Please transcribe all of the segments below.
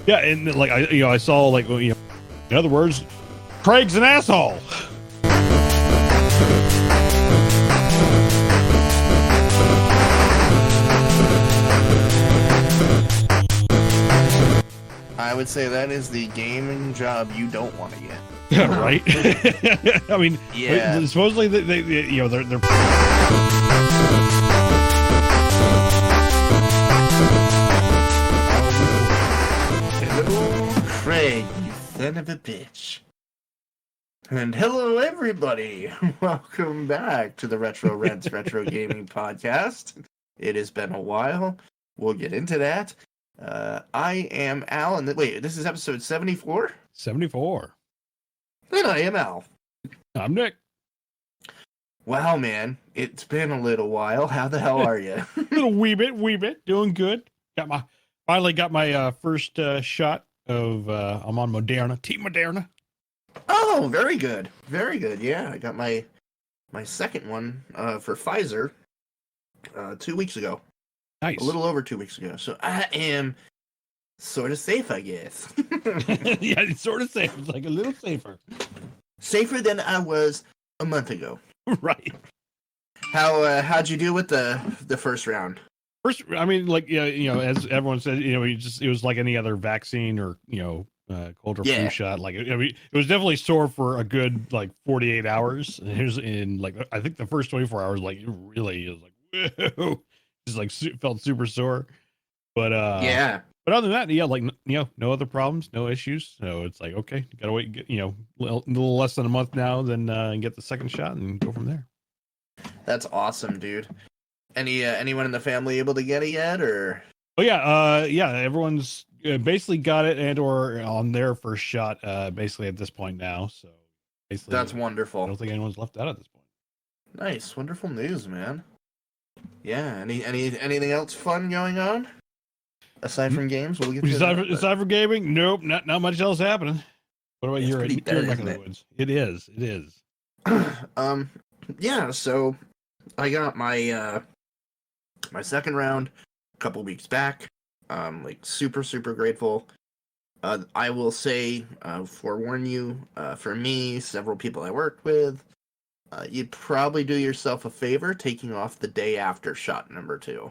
Yeah, and like I saw like in other words, Craig's an asshole. I would say that is the gaming job you don't want to get. Yeah, right. I mean, yeah. Supposedly they're. Hello, Craig, you son of a bitch. And hello, everybody. Welcome back to the Retro Reds Retro Gaming Podcast. It has been a while. We'll get into that. I am Al, and wait, this is episode 74? 74. Then I am Al. I'm Nick. Wow, man, it's been a little while. How the hell are you? A wee bit, doing good. Finally got my first shot of. I'm on Moderna, Team Moderna. Oh, very good, Yeah, I got my second one for Pfizer 2 weeks ago. Nice. A little over 2 weeks ago. So I am sort of safe, I guess. Yeah, it's sort of safe. It's like a little safer. Safer than I was a month ago. Right. How'd you do with the first round? First, I mean, like as everyone said, it was like any other vaccine or cold or flu shot. Like it was definitely sore for a good like 48 hours. And here's in like I think the first 24 hours, like it really is like whoa. Just like felt super sore, but yeah. But other than that, yeah, like no other problems, no issues. So it's like okay, gotta wait, a little less than a month now, then get the second shot and go from there. That's awesome, dude. Anyone in the family able to get it yet, or? Oh yeah, everyone's basically got it and or on their first shot, basically at this point now. So basically, that's wonderful. I don't think anyone's left out at this point. Nice, wonderful news, man. Yeah. Anything else fun going on aside from games? We'll get to aside from gaming. Nope, not much else happening. What about your neck of the woods? It is. Yeah. So I got my my second round a couple weeks back. Like super grateful. I will say, forewarn you, for me, several people I worked with. You'd probably do yourself a favor taking off the day after shot number 2.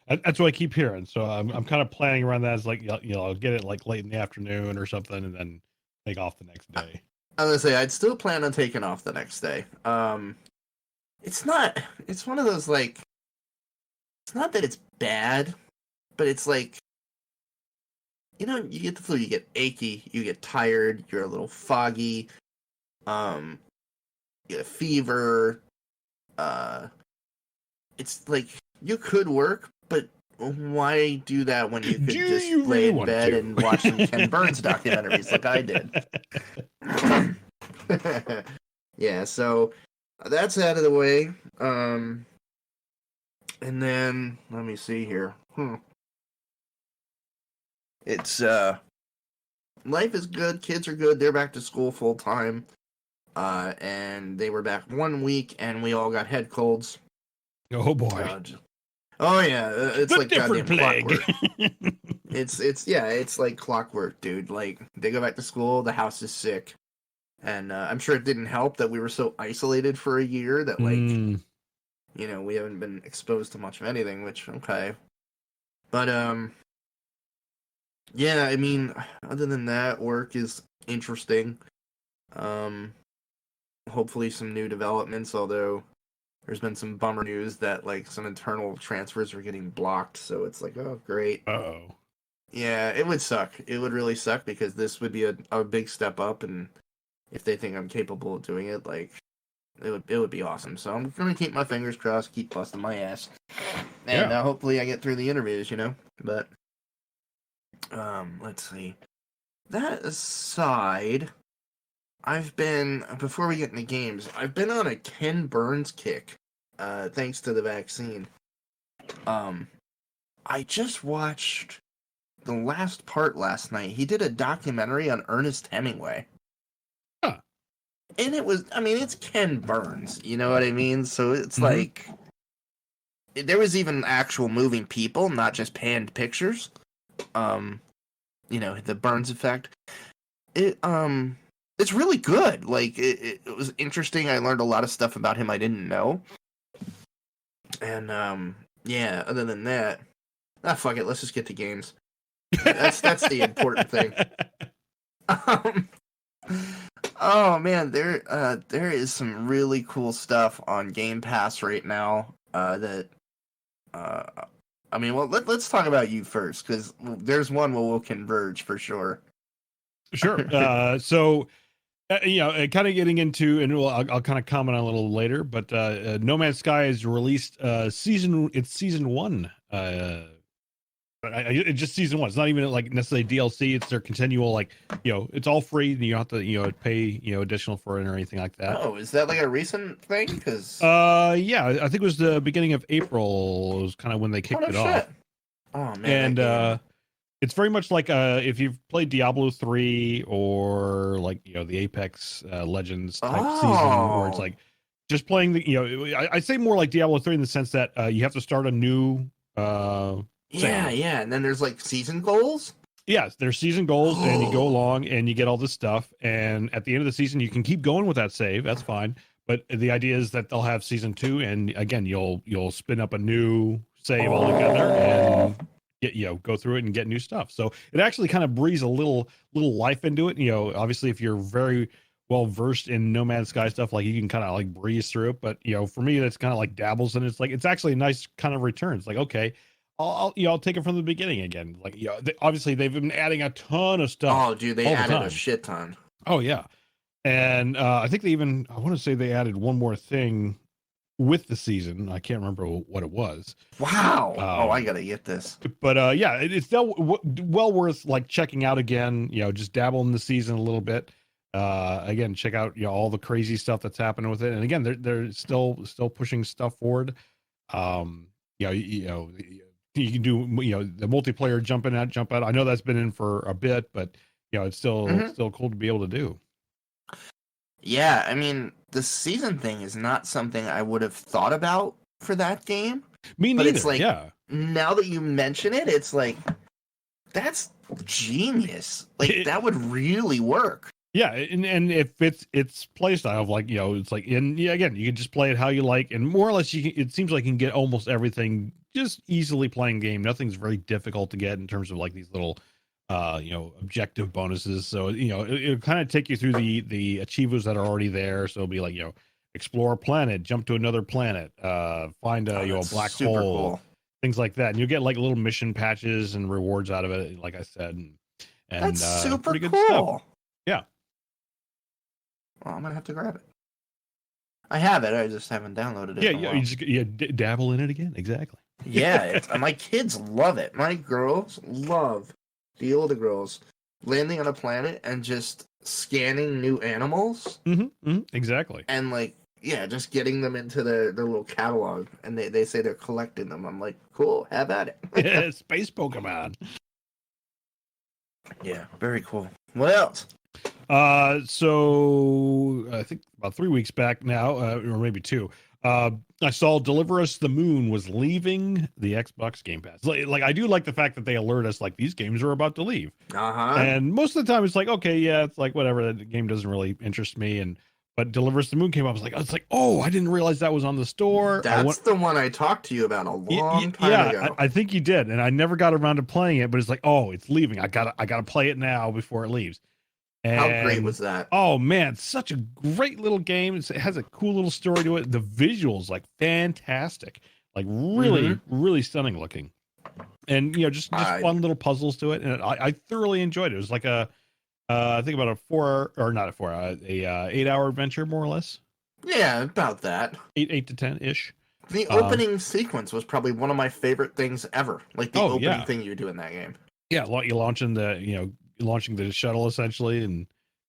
That's what I keep hearing. So I'm kind of planning around that as like, I'll get it like late in the afternoon or something and then take off the next day. I was gonna say, I'd still plan on taking off the next day. It's one of those like, it's not that it's bad, but it's like, you get the flu, you get achy, you get tired, you're a little foggy, you get a fever, it's like, you could work, but why do that when you could just lay in bed and watch some Ken Burns documentaries like I did? Yeah, so that's out of the way. And then, let me see here. It's, life is good, kids are good, they're back to school full time. And they were back 1 week, and we all got head colds. Oh boy. Oh yeah, it's like goddamn plague. Clockwork. It's like clockwork, dude. Like they go back to school, the house is sick, and I'm sure it didn't help that we were so isolated for a year that like, we haven't been exposed to much of anything. Which okay, but yeah, I mean, other than that, work is interesting. Hopefully some new developments, although there's been some bummer news that like some internal transfers are getting blocked, so it's like, oh great. Uh-oh. Yeah, it would suck. It would really suck because this would be a big step up, and if they think I'm capable of doing it, like it would be awesome. So I'm gonna keep my fingers crossed, keep busting my ass, and hopefully I get through the interviews, But let's see. That aside, before we get into games, I've been on a Ken Burns kick, thanks to the vaccine. I just watched the last part last night. He did a documentary on Ernest Hemingway. Huh. And it's Ken Burns, you know what I mean? So it's like, there was even actual moving people, not just panned pictures. the burns effect. It's really good. Like it was interesting. I learned a lot of stuff about him I didn't know. And yeah, other than that, fuck it, let's just get to games. That's the important thing. Oh man, there is some really cool stuff on Game Pass right now. I mean, well, let's talk about you first, because there's one where we'll converge for sure. Sure. So, kind of getting into, and I'll kind of comment on a little later, but No Man's Sky has released season 1. It's just season 1. It's not even like necessarily DLC. It's their continual, like, it's all free. And you don't have to, pay, additional for it or anything like that. Oh, is that like a recent thing? Because yeah, I think it was the beginning of April. It was kind of when they kicked it off. Oh man, and it's very much like if you've played Diablo 3 or like the Apex Legends type season, where it's like just playing the I say more like Diablo 3 in the sense that you have to start a new and then there's like season goals. Yes, there's season goals, and you go along and you get all this stuff, and at the end of the season you can keep going with that save. That's fine, but the idea is that they'll have season 2, and again you'll spin up a new save altogether and go through it and get new stuff. So it actually kind of breathes a little life into it. Obviously if you're very well versed in No Man's Sky stuff, like you can kind of like breeze through it. But for me, that's kind of like dabbles, and it's actually a nice kind of return. It's like, okay, I'll take it from the beginning again. Like obviously they've been adding a ton of stuff. Oh, dude, they added a shit ton. Oh yeah, and I think I want to say they added one more thing with the season. I can't remember what it was. Wow. I gotta get this. But yeah, it's still well worth like checking out again. Just dabble in the season a little bit. Again, check out all the crazy stuff that's happening with it. And again, they're still pushing stuff forward. You can do the multiplayer jump out. I know that's been in for a bit, but it's still cool to be able to do. Yeah, I mean, the season thing is not something I would have thought about for that game. Me neither. But it's like, now that you mention it, it's like, that's genius. Like, that would really work. Yeah, and it fits its play style of like, it's like, again, you can just play it how you like, and more or less it seems like you can get almost everything just easily playing game. Nothing's very difficult to get in terms of like these little objective bonuses. So it'll kind of take you through the achievers that are already there. So it'll be like explore a planet, jump to another planet, find a black hole, cool. Things like that, and you'll get like little mission patches and rewards out of it, like I said, and that's super pretty good cool stuff. Yeah. Well, I'm gonna have to grab it. I have it, I just haven't downloaded it. You just dabble in it again. Exactly. Yeah, my kids love it. My girls love the older girls landing on a planet and just scanning new animals. Exactly. And like, just getting them into their little catalog, and they say they're collecting them. I'm like, cool, have at it. Space Pokemon. Yeah, very cool. What else? So I think about 3 weeks back now, or maybe 2, I saw Deliver Us the Moon was leaving the Xbox Game Pass. Like I do like the fact that they alert us like these games are about to leave. And most of the time it's like, okay, yeah, it's like whatever, the game doesn't really interest me. But Deliver Us the Moon came up. I was like, oh, I didn't realize that was on the store. That's the one I talked to you about a long time ago. I think you did, and I never got around to playing it. But it's like, oh, it's leaving. I gotta play it now before it leaves. And, how great was that? Oh man, such a great little game. It has a cool little story to it. The visuals, like fantastic, like really, really stunning looking, and just fun little puzzles to it. And I thoroughly enjoyed it. It was like I think about a 8-hour adventure, more or less. Yeah, about that. 8 to 10-ish. The opening sequence was probably one of my favorite things ever. Like the opening thing you do in that game. Yeah, you launching the shuttle essentially and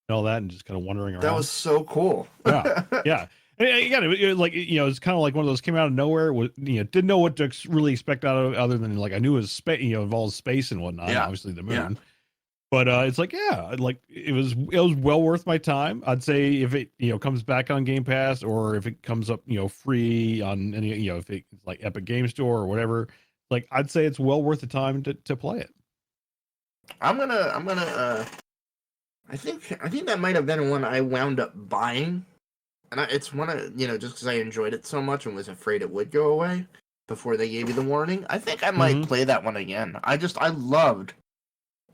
all that, and just kind of wandering around. That was so cool. Yeah. And again, it's kind of like one of those came out of nowhere. Didn't know what to really expect out of it, other than like I knew it was space, involves space and whatnot. Yeah. Obviously the moon. Yeah. But it's like, it was well worth my time. I'd say if it comes back on Game Pass, or if it comes up free on any if it's like Epic Game Store or whatever, like I'd say it's well worth the time to play it. I'm gonna. I think that might have been one I wound up buying, and it's one of just because I enjoyed it so much and was afraid it would go away before they gave you the warning. I think I might play that one again. I loved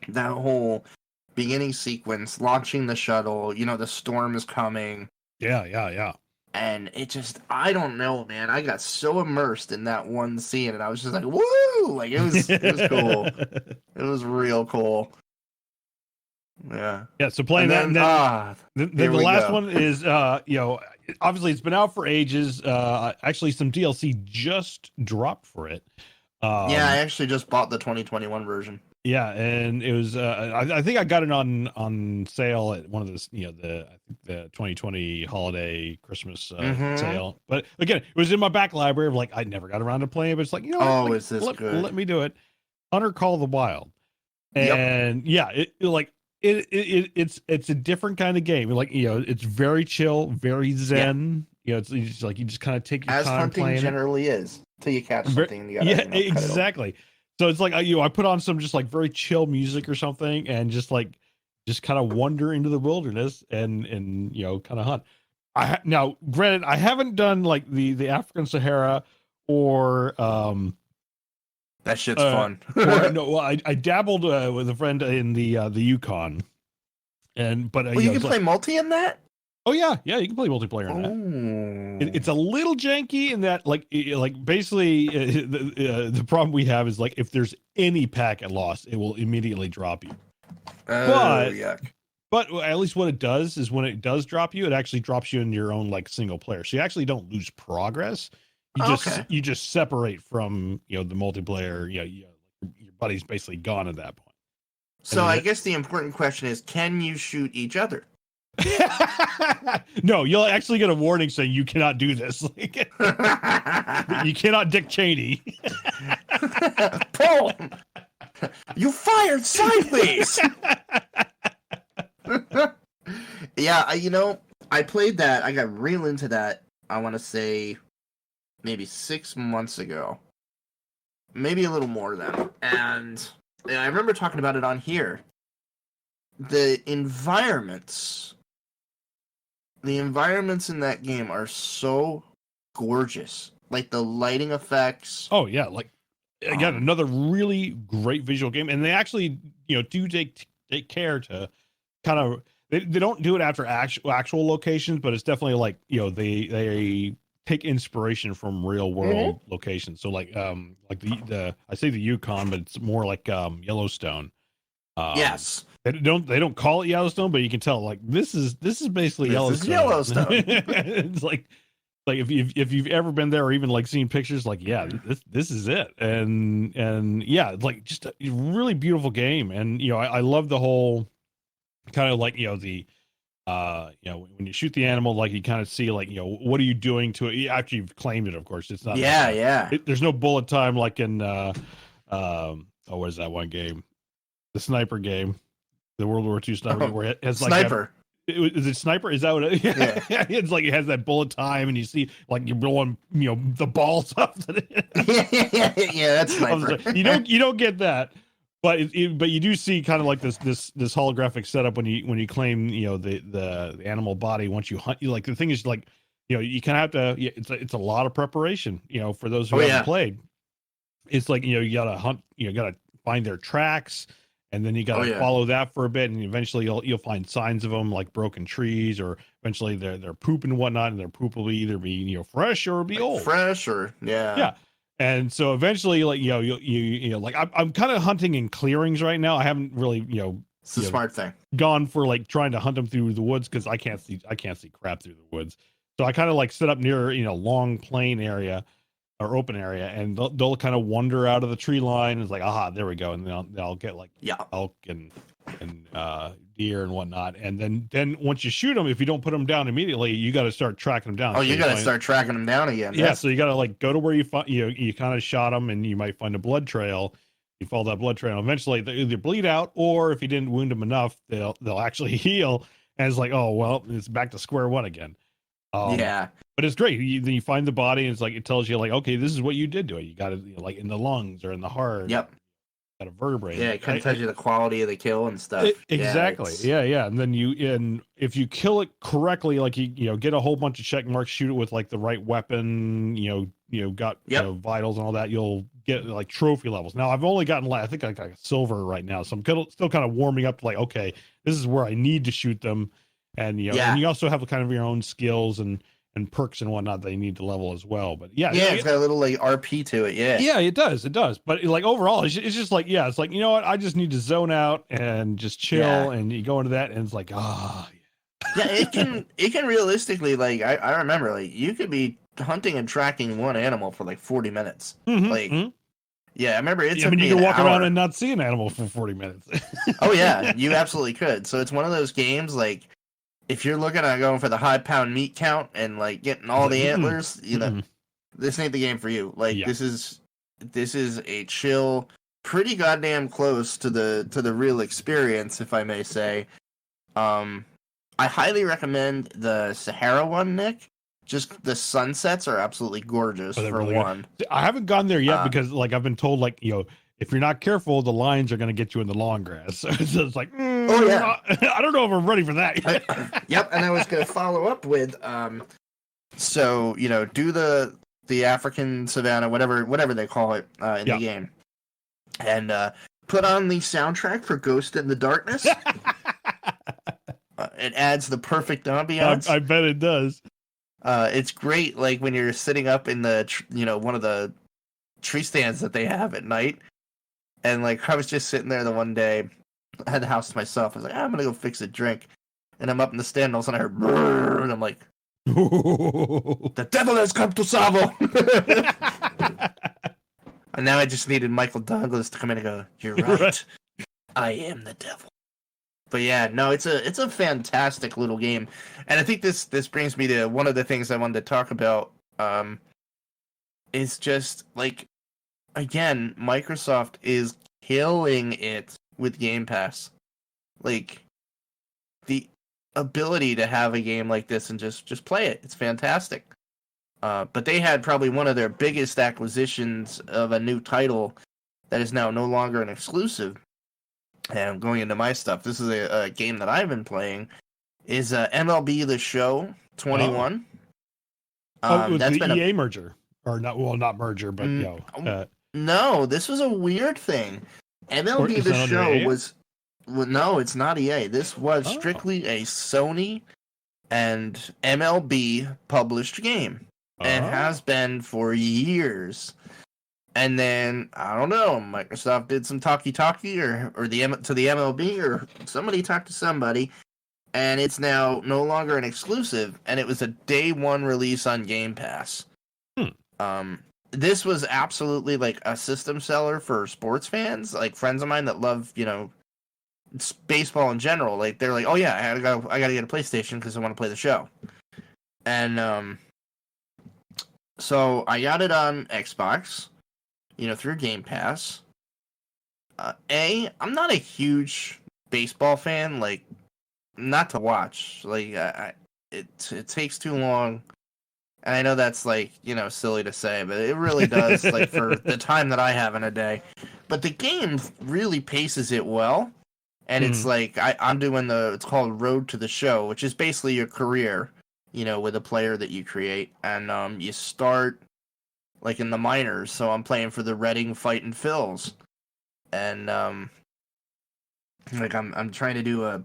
that whole beginning sequence, launching the shuttle. The storm is coming. Yeah. And it just, I don't know, man. I got so immersed in that one scene, and I was just like, woo! Like, it was cool. It was real cool. Yeah. Yeah, so playing that, and then the last one is, obviously it's been out for ages. Actually, some DLC just dropped for it. Yeah, I actually just bought the 2021 version. Yeah, and it was I think I got it on sale at one of the 2020 holiday Christmas sale. But again, it was in my back library of like I never got around to playing it, but it's like, is this good? Let me do it. Hunter Call of the Wild. And it's a different kind of game. Like, it's very chill, very zen. It's just like you just kind of take your time playing. As hunting generally is, till you catch something. And you gotta, exactly. So it's like I put on some just like very chill music or something, and just kind of wander into the wilderness and kind of hunt. Now, granted, I haven't done like the African Sahara or that shit's fun. I dabbled with a friend in the Yukon, but you can play multi in that. Oh yeah, you can play multiplayer in that. It's a little janky in that, like basically the problem we have is like if there's any packet lost, it will immediately drop you. Yuck. But at least what it does is when it does drop you, it actually drops you in your own like single player, so you actually don't lose progress. You just separate from the multiplayer. Your buddy's basically gone at that point. So I guess the important question is, can you shoot each other? No, you'll actually get a warning saying you cannot do this. You cannot Dick Cheney. Pull! You fired sideways! Yeah, I played that. I got real into that, I want to say, maybe 6 months ago. Maybe a little more then. And I remember talking about it on here. The environments in that game are so gorgeous. Like the lighting effects. Oh yeah, like again, another really great visual game, and they actually do take care to kind of they don't do it after actual locations, but it's definitely like they take inspiration from real world locations. So like the I say the Yukon, but it's more like Yellowstone. Yes. They don't call it Yellowstone, but you can tell like this is basically Yellowstone. It's like if you've ever been there or even like seen pictures, like this is it. And yeah, like just a really beautiful game. And I love the whole kind of like the when you shoot the animal, like you kind of see like what are you doing to it after you've claimed it. Of course, it's not. There's no bullet time like in what is that one game, the sniper game, the World War II sniper, where it has like Sniper. Is it Sniper? Is that what it? Yeah. It's like it has that bullet time, and you see like you're blowing the balls off. Yeah, that's Sniper. You don't get that. But but you do see kind of like this holographic setup when you claim the animal body once you hunt. Like the thing is like you kind of have to. It's a lot of preparation for those who haven't played. It's like you gotta hunt. You gotta find their tracks, and then you gotta follow that for a bit, and eventually you'll find signs of them like broken trees, or eventually they're poop and whatnot, and their poop will either be fresh or be old. Fresh or yeah. And so eventually, like you like I'm kind of hunting in clearings right now. I haven't really it's a smart thing. Gone for like trying to hunt them through the woods because I can't see crap through the woods. So I kind of like set up near long plain area or open area, and they'll kind of wander out of the tree line. And it's like there we go, and they'll get like elk and deer and whatnot. And then once you shoot them, if you don't put them down immediately, you got to start tracking them down. Oh, so you got to start tracking them down again. Yeah, so you got to like go to where you find you kind of shot them, and you might find a blood trail. You follow that blood trail. Eventually, they either bleed out, or if you didn't wound them enough, they'll actually heal. And it's like, oh well, it's back to square one again. But it's great. Then you find the body, and it's like it tells you like, okay, this is what you did to it. You got it like in the lungs or in the heart. Yep. got a vertebrae. Yeah, it couldn't tell you the quality of the kill and stuff. Exactly. Yeah. And then if you kill it correctly, like you get a whole bunch of check marks, shoot it with like the right weapon, got vitals and all that, you'll get like trophy levels. Now I've only gotten I think I got silver right now, so I'm still kind of warming up to like, okay, this is where I need to shoot them, and and you also have kind of your own skills and perks and whatnot that you need to level as well. But it's got a little like RP to it. Yeah, it does. But like overall, it's just like, it's like, you know what? I just need to zone out and just chill. And you go into that and it's like, it can realistically, like, I remember, like, you could be hunting and tracking one animal for like 40 minutes. Yeah, I remember it took me you can walk hour. around and not see an animal for 40 minutes. Oh yeah, you absolutely could. So it's one of those games, like, if you're looking at going for the high pound meat count and like getting all the antlers, this ain't the game for you. Like, this is a chill, pretty goddamn close to the real experience, if I may say. I highly recommend the Sahara one, Nick. Just the sunsets are absolutely gorgeous for really one. I haven't gone there yet because like I've been told, like, if you're not careful, the lions are going to get you in the long grass. So it's like, I don't know if I'm ready for that yet. Yep, and I was going to follow up with, so do the African savanna, whatever they call it in the game, and put on the soundtrack for Ghost in the Darkness. It adds the perfect ambiance. I bet it does. It's great, like when you're sitting up in the one of the tree stands that they have at night, and like I was just sitting there the one day, I had the house to myself. I was like, I'm gonna go fix a drink, and I'm up in the stand, and all of a sudden I heard, brrr, and I'm like, the devil has come to Savo. And now I just needed Michael Douglas to come in and go, you're right, I am the devil. But yeah, no, it's a fantastic little game, and I think this brings me to one of the things I wanted to talk about. Is just like, again, Microsoft is killing it with Game Pass. Like, the ability to have a game like this and just play it, it's fantastic. But they had probably one of their biggest acquisitions of a new title that is now no longer an exclusive. And going into my stuff, this is a game that I've been playing, is MLB The Show 21. It was the EA merger. Or not, well, not merger, but, no, this was a weird thing. MLB The Show was... Well, no, it's not EA. This was strictly a Sony and MLB published game. And has been for years. And then, I don't know, Microsoft did some talkie-talkie or to the MLB, or somebody talked to somebody, and it's now no longer an exclusive, and it was a day one release on Game Pass. This was absolutely like a system seller for sports fans, like friends of mine that love, baseball in general. Like, they're like, oh yeah, I gotta get a PlayStation because I want to play the show. And so I got it on Xbox, through Game Pass. I'm not a huge baseball fan, like, not to watch. Like, it takes too long. And I know that's, like, silly to say, but it really does, like, for the time that I have in a day. But the game really paces it well. And it's like, I'm doing it's called Road to the Show, which is basically your career, with a player that you create. And you start, like, in the minors. So I'm playing for the Reading Fightin' Phils. And, like, I'm trying to do a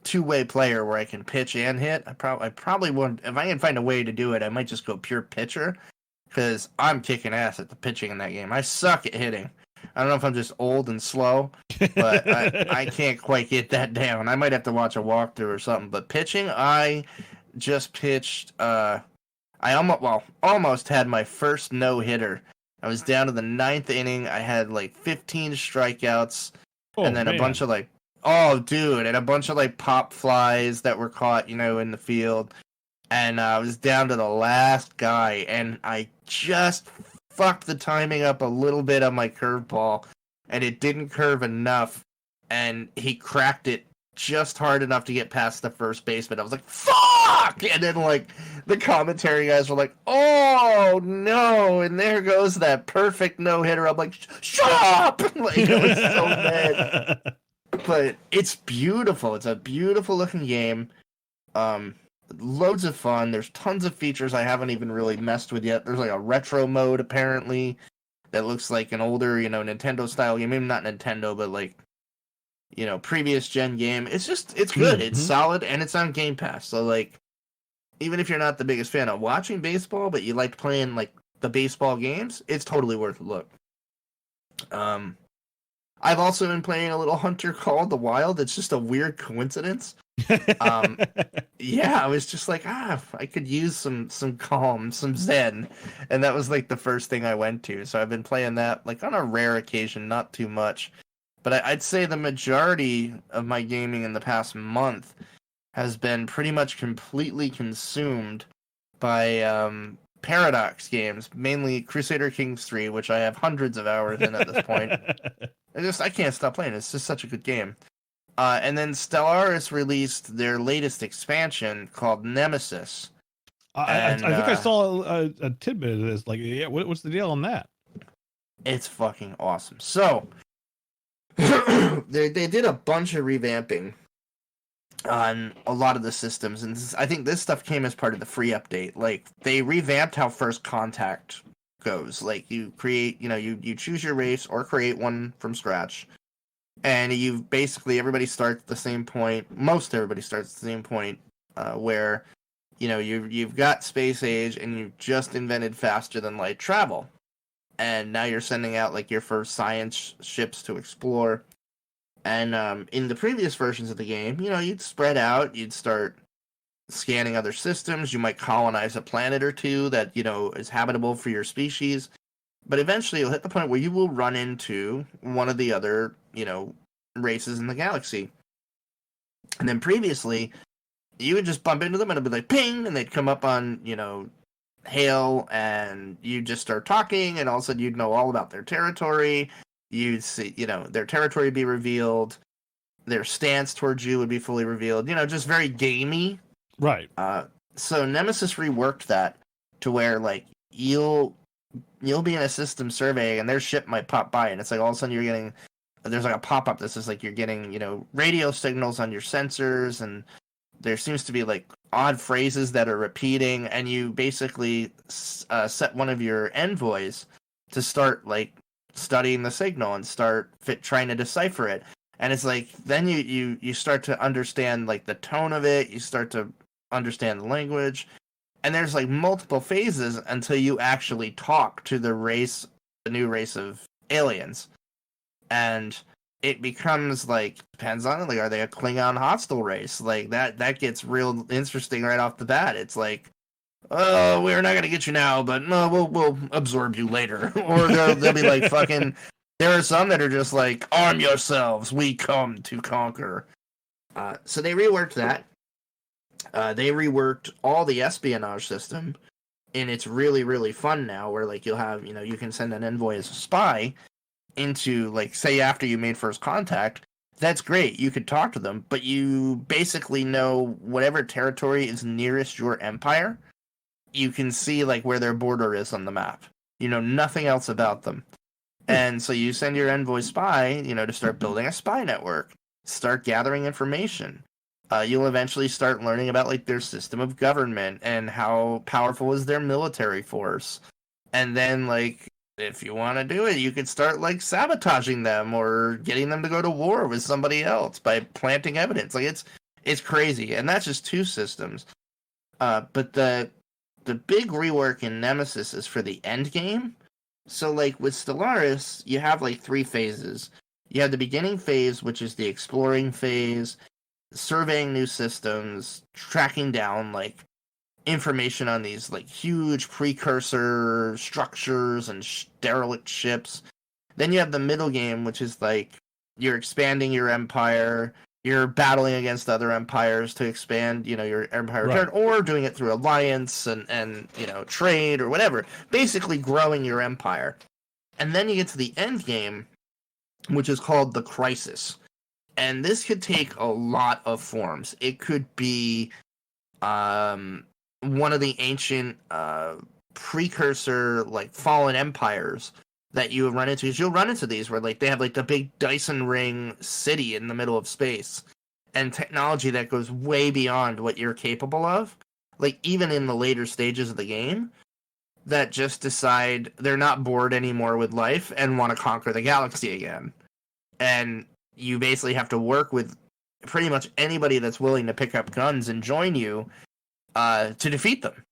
two-way player where I can pitch and hit. I probably would, if I can find a way to do it, I might just go pure pitcher, because I'm kicking ass at the pitching in that game. I suck at hitting. I don't know if I'm just old and slow, but I can't quite get that down. I might have to watch a walkthrough or something. But pitching, I just pitched. I almost had my first no-hitter. I was down to the 9th inning. I had like 15 strikeouts, and then a bunch of like, and a bunch of like pop flies that were caught, in the field. And I was down to the last guy, and I just fucked the timing up a little bit on my curveball, and it didn't curve enough, and he cracked it just hard enough to get past the first baseman. I was like, fuck! And then, like, the commentary guys were like, oh, no, and there goes that perfect no-hitter. I'm like, shut up! Like, I was so mad. But it's beautiful. It's a beautiful-looking game. Loads of fun. There's tons of features I haven't even really messed with yet. There's, like, a retro mode, apparently, that looks like an older, Nintendo-style game. Maybe not Nintendo, but, like, previous gen game. It's good. It's solid, and it's on Game Pass. So, like, even if you're not the biggest fan of watching baseball, but you like playing, like, the baseball games, it's totally worth a look. I've also been playing a little hunter called The Wild. It's just a weird coincidence. Yeah, I was just like, I could use some calm, some zen. And that was, like, the first thing I went to. So I've been playing that, like, on a rare occasion, not too much. But I'd say the majority of my gaming in the past month has been pretty much completely consumed by Paradox games, mainly Crusader Kings 3, which I have hundreds of hours in at this point. I can't stop playing. It's just such a good game. And then Stellaris released their latest expansion called Nemesis. I think I saw a tidbit of this. Like, yeah, what's the deal on that? It's fucking awesome. So, they did a bunch of revamping on a lot of the systems, and I think this stuff came as part of the free update. Like, they revamped how First Contact goes. Like, you create, you choose your race or create one from scratch, and everybody starts at the same point. Most everybody starts at the same point, where, you've got space age and you've just invented faster than light travel. And now you're sending out, like, your first science ships to explore. And in the previous versions of the game, you'd spread out, you'd start scanning other systems, you might colonize a planet or two that, is habitable for your species. But eventually you'll hit the point where you will run into one of the other, races in the galaxy. And then previously, you would just bump into them and it'd be like, ping, and they'd come up on, hail, and you just start talking, and all of a sudden you'd know all about their territory. You'd see, their territory be revealed, their stance towards you would be fully revealed, just very gamey. Right. So Nemesis reworked that to where, like, you'll be in a system survey and their ship might pop by, and it's like all of a sudden there's like a pop-up that says, like, you're getting, radio signals on your sensors, and there seems to be, like, odd phrases that are repeating, and you basically set one of your envoys to start, like, studying the signal and start trying to decipher it. And it's like, then you start to understand, like, the tone of it, you start to understand the language, and there's, like, multiple phases until you actually talk to the new race of aliens. And it becomes, like, depends on it, like, are they a Klingon hostile race? Like, that gets real interesting right off the bat. It's like, oh, we're not gonna get you now, but no, we'll absorb you later. Or they'll be like, fucking, there are some that are just like, arm yourselves, we come to conquer. So they reworked that. They reworked all the espionage system, and it's really, really fun now, where, like, you'll have, you can send an envoy as a spy into, like, say after you made first contact. That's great, you could talk to them, but you basically know whatever territory is nearest your empire. You can see, like, where their border is on the map. You know nothing else about them. And so you send your envoy spy, to start building a spy network, start gathering information. You'll eventually start learning about, like, their system of government and how powerful is their military force. And then, like, if you want to do it, you could start, like, sabotaging them or getting them to go to war with somebody else by planting evidence. Like, it's crazy. And that's just two systems. But the big rework in Nemesis is for the end game. So, like, with Stellaris, you have, like, 3 phases. You have the beginning phase, which is the exploring phase, surveying new systems, tracking down, like, information on these, like, huge precursor structures and derelict ships. Then you have the middle game, which is, like, you're expanding your empire, you're battling against other empires to expand, your empire, right, or doing it through alliance and trade or whatever. Basically growing your empire. And then you get to the end game, which is called the Crisis. And this could take a lot of forms. It could be one of the ancient precursor like fallen empires that you run into. Because you'll run into these where like they have like the big Dyson ring city in the middle of space and technology that goes way beyond what you're capable of. Like even in the later stages of the game, that just decide they're not bored anymore with life and want to conquer the galaxy again. And you basically have to work with pretty much anybody that's willing to pick up guns and join you to defeat them.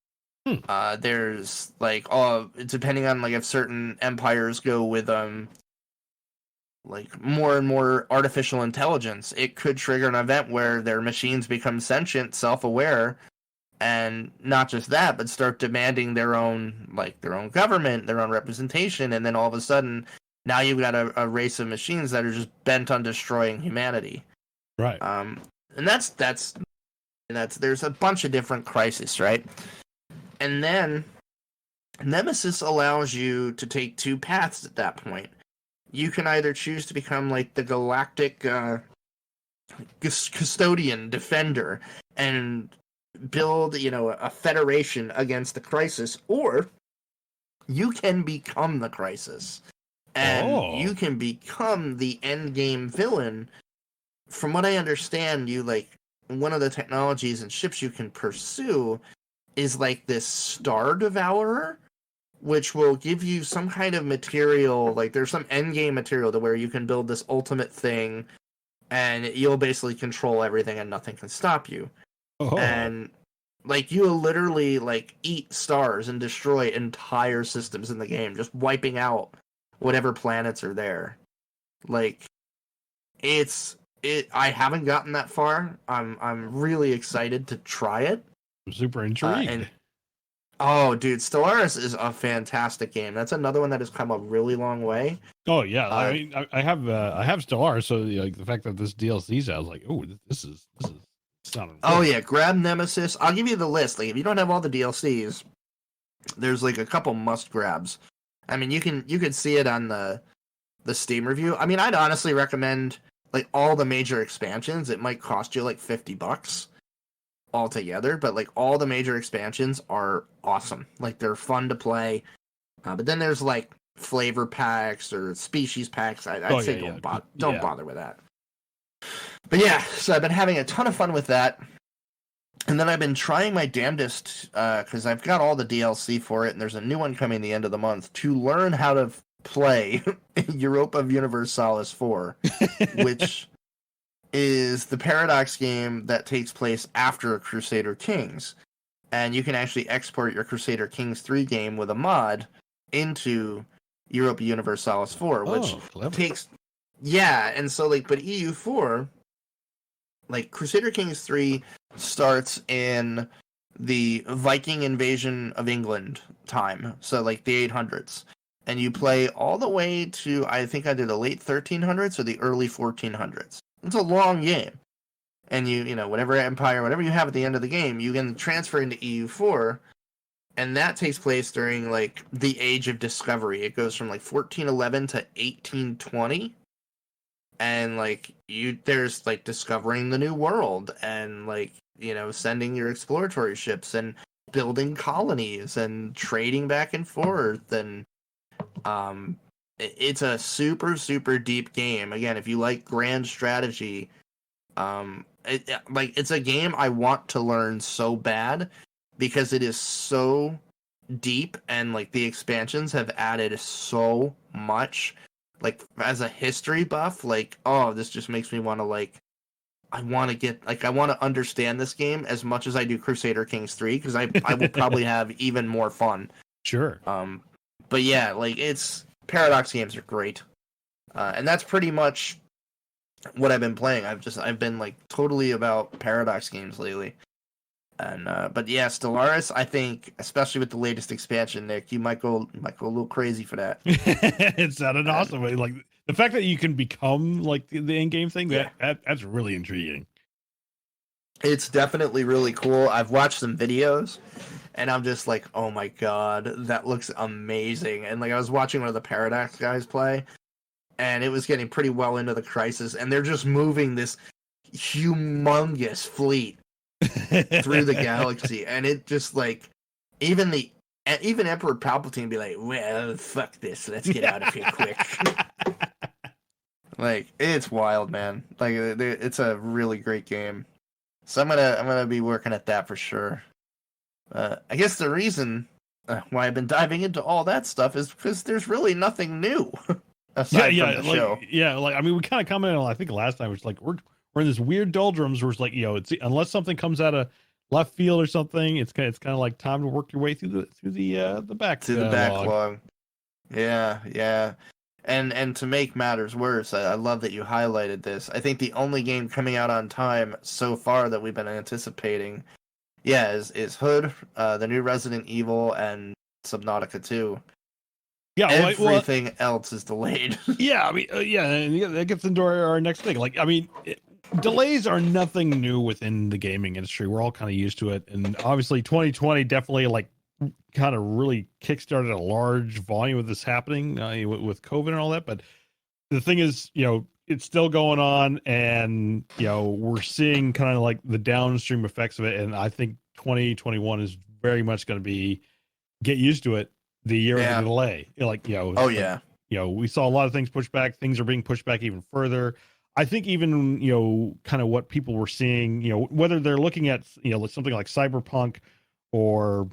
There's like, depending on like if certain empires go with like more and more artificial intelligence, it could trigger an event where their machines become sentient, self-aware, and not just that, but start demanding their own government, their own representation, and then all of a sudden, now you've got a race of machines that are just bent on destroying humanity. Right. And that's there's a bunch of different crises, right? And then Nemesis allows you to take two paths at that point. You can either choose to become like the galactic custodian, defender, and build, a federation against the crisis, or you can become the crisis. And you can become the endgame villain. From what I understand, one of the technologies and ships you can pursue is like this Star Devourer, which will give you some kind of material, like there's some endgame material to where you can build this ultimate thing, and you'll basically control everything and nothing can stop you. And like you'll literally like eat stars and destroy entire systems in the game, just wiping out whatever planets are there. Like I haven't gotten that far. I'm really excited to try it. I'm super intrigued. Oh, dude, Stellaris is a fantastic game. That's another one that has come a really long way. Oh yeah, I have Stellaris, so like the fact that this DLC's out, I was like, oh, this is sounding. Oh yeah, grab Nemesis. I'll give you the list. Like if you don't have all the DLCs, there's like a couple must grabs. I mean, you can see it on the Steam review. I mean, I'd honestly recommend like all the major expansions. It might cost you like $50 altogether, but like all the major expansions are awesome. Like they're fun to play. But then there's like flavor packs or species packs. I'd say don't bother with that. But yeah, so I've been having a ton of fun with that. And then I've been trying my damnedest, because I've got all the DLC for it, and there's a new one coming the end of the month, to learn how to play Europa Universalis 4, which is the Paradox game that takes place after Crusader Kings. And you can actually export your Crusader Kings 3 game with a mod into Europa Universalis 4, which takes... Yeah, and so, like, but EU4, like, Crusader Kings 3 starts in the Viking invasion of England time, so, like, the 800s. And you play all the way to, I think I did the late 1300s or the early 1400s. It's a long game. And you know, whatever empire, whatever you have at the end of the game, you can transfer into EU4, and that takes place during, like, the Age of Discovery. It goes from, like, 1411 to 1820. And, like, there's, like, discovering the new world and, like, you know, sending your exploratory ships and building colonies and trading back and forth. And it's a super, super deep game. Again, if you like grand strategy, it's a game I want to learn so bad because it is so deep and, like, the expansions have added so much. Like, as a history buff, like, this just makes me want to, like, I want to understand this game as much as I do Crusader Kings 3, because I will probably have even more fun. Sure. But yeah, like, Paradox games are great. And that's pretty much what I've been playing. I've been, like, totally about Paradox games lately. And, but yeah, Stellaris, I think, especially with the latest expansion, Nick, you might go a little crazy for that. It sounded awesome. Like, the fact that you can become, like, the in-game thing, that's really intriguing. It's definitely really cool. I've watched some videos, and I'm just like, oh my god, that looks amazing. And, like, I was watching one of the Paradox guys play, and it was getting pretty well into the crisis, and they're just moving this humongous fleet through the galaxy, and it just like even Emperor Palpatine be like, well, fuck this, let's get out of here quick. Like, it's wild, man. Like, it's a really great game. So I'm gonna be working at that for sure. I guess the reason why I've been diving into all that stuff is because there's really nothing new aside from the show. Yeah, like I mean, we kind of commented on, I think last time, it's like we're in this weird doldrums where it's like, it's unless something comes out of left field or something, it's kind of like time to work your way through the backlog. Yeah. And to make matters worse, I love that you highlighted this. I think the only game coming out on time so far that we've been anticipating, is Hood, the new Resident Evil, and Subnautica 2. Yeah, everything else is delayed. Yeah, I mean, and that gets into our next thing. Like, I mean, delays are nothing new within the gaming industry. We're all kind of used to it, and obviously, 2020 definitely like kind of really kickstarted a large volume of this happening with COVID and all that. But the thing is, it's still going on, and we're seeing kind of like the downstream effects of it. And I think 2021 is very much going to be get used to it. The year of the delay, we saw a lot of things pushed back. Things are being pushed back even further. I think even kind of what people were seeing, whether they're looking at something like Cyberpunk or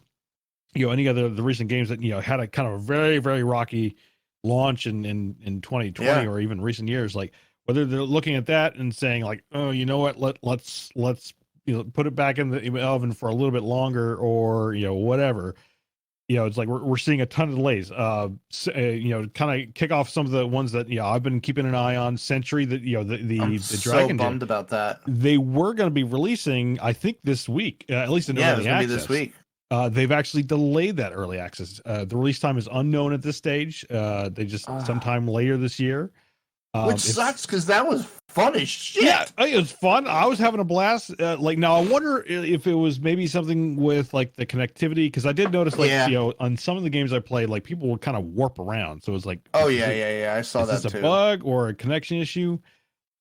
any other the recent games that had a kind of a very, very rocky launch in 2020 or even recent years, like whether they're looking at that and saying like, oh, you know what, let's put it back in the oven for a little bit longer, or whatever. It's like we're seeing a ton of delays. Kind of kick off some of the ones that I've been keeping an eye on. Sentry, the Dragon. So bummed about that. They were going to be releasing, I think, this week, at least in early access. This week. They've actually delayed that early access. The release time is unknown at this stage. They just sometime later this year. Which sucks because that was fun as shit. Yeah, it was fun. I was having a blast. Now I wonder if it was maybe something with like the connectivity, because I did notice on some of the games I played, like people would kind of warp around. So it was like, I saw that too. Is this a bug or a connection issue?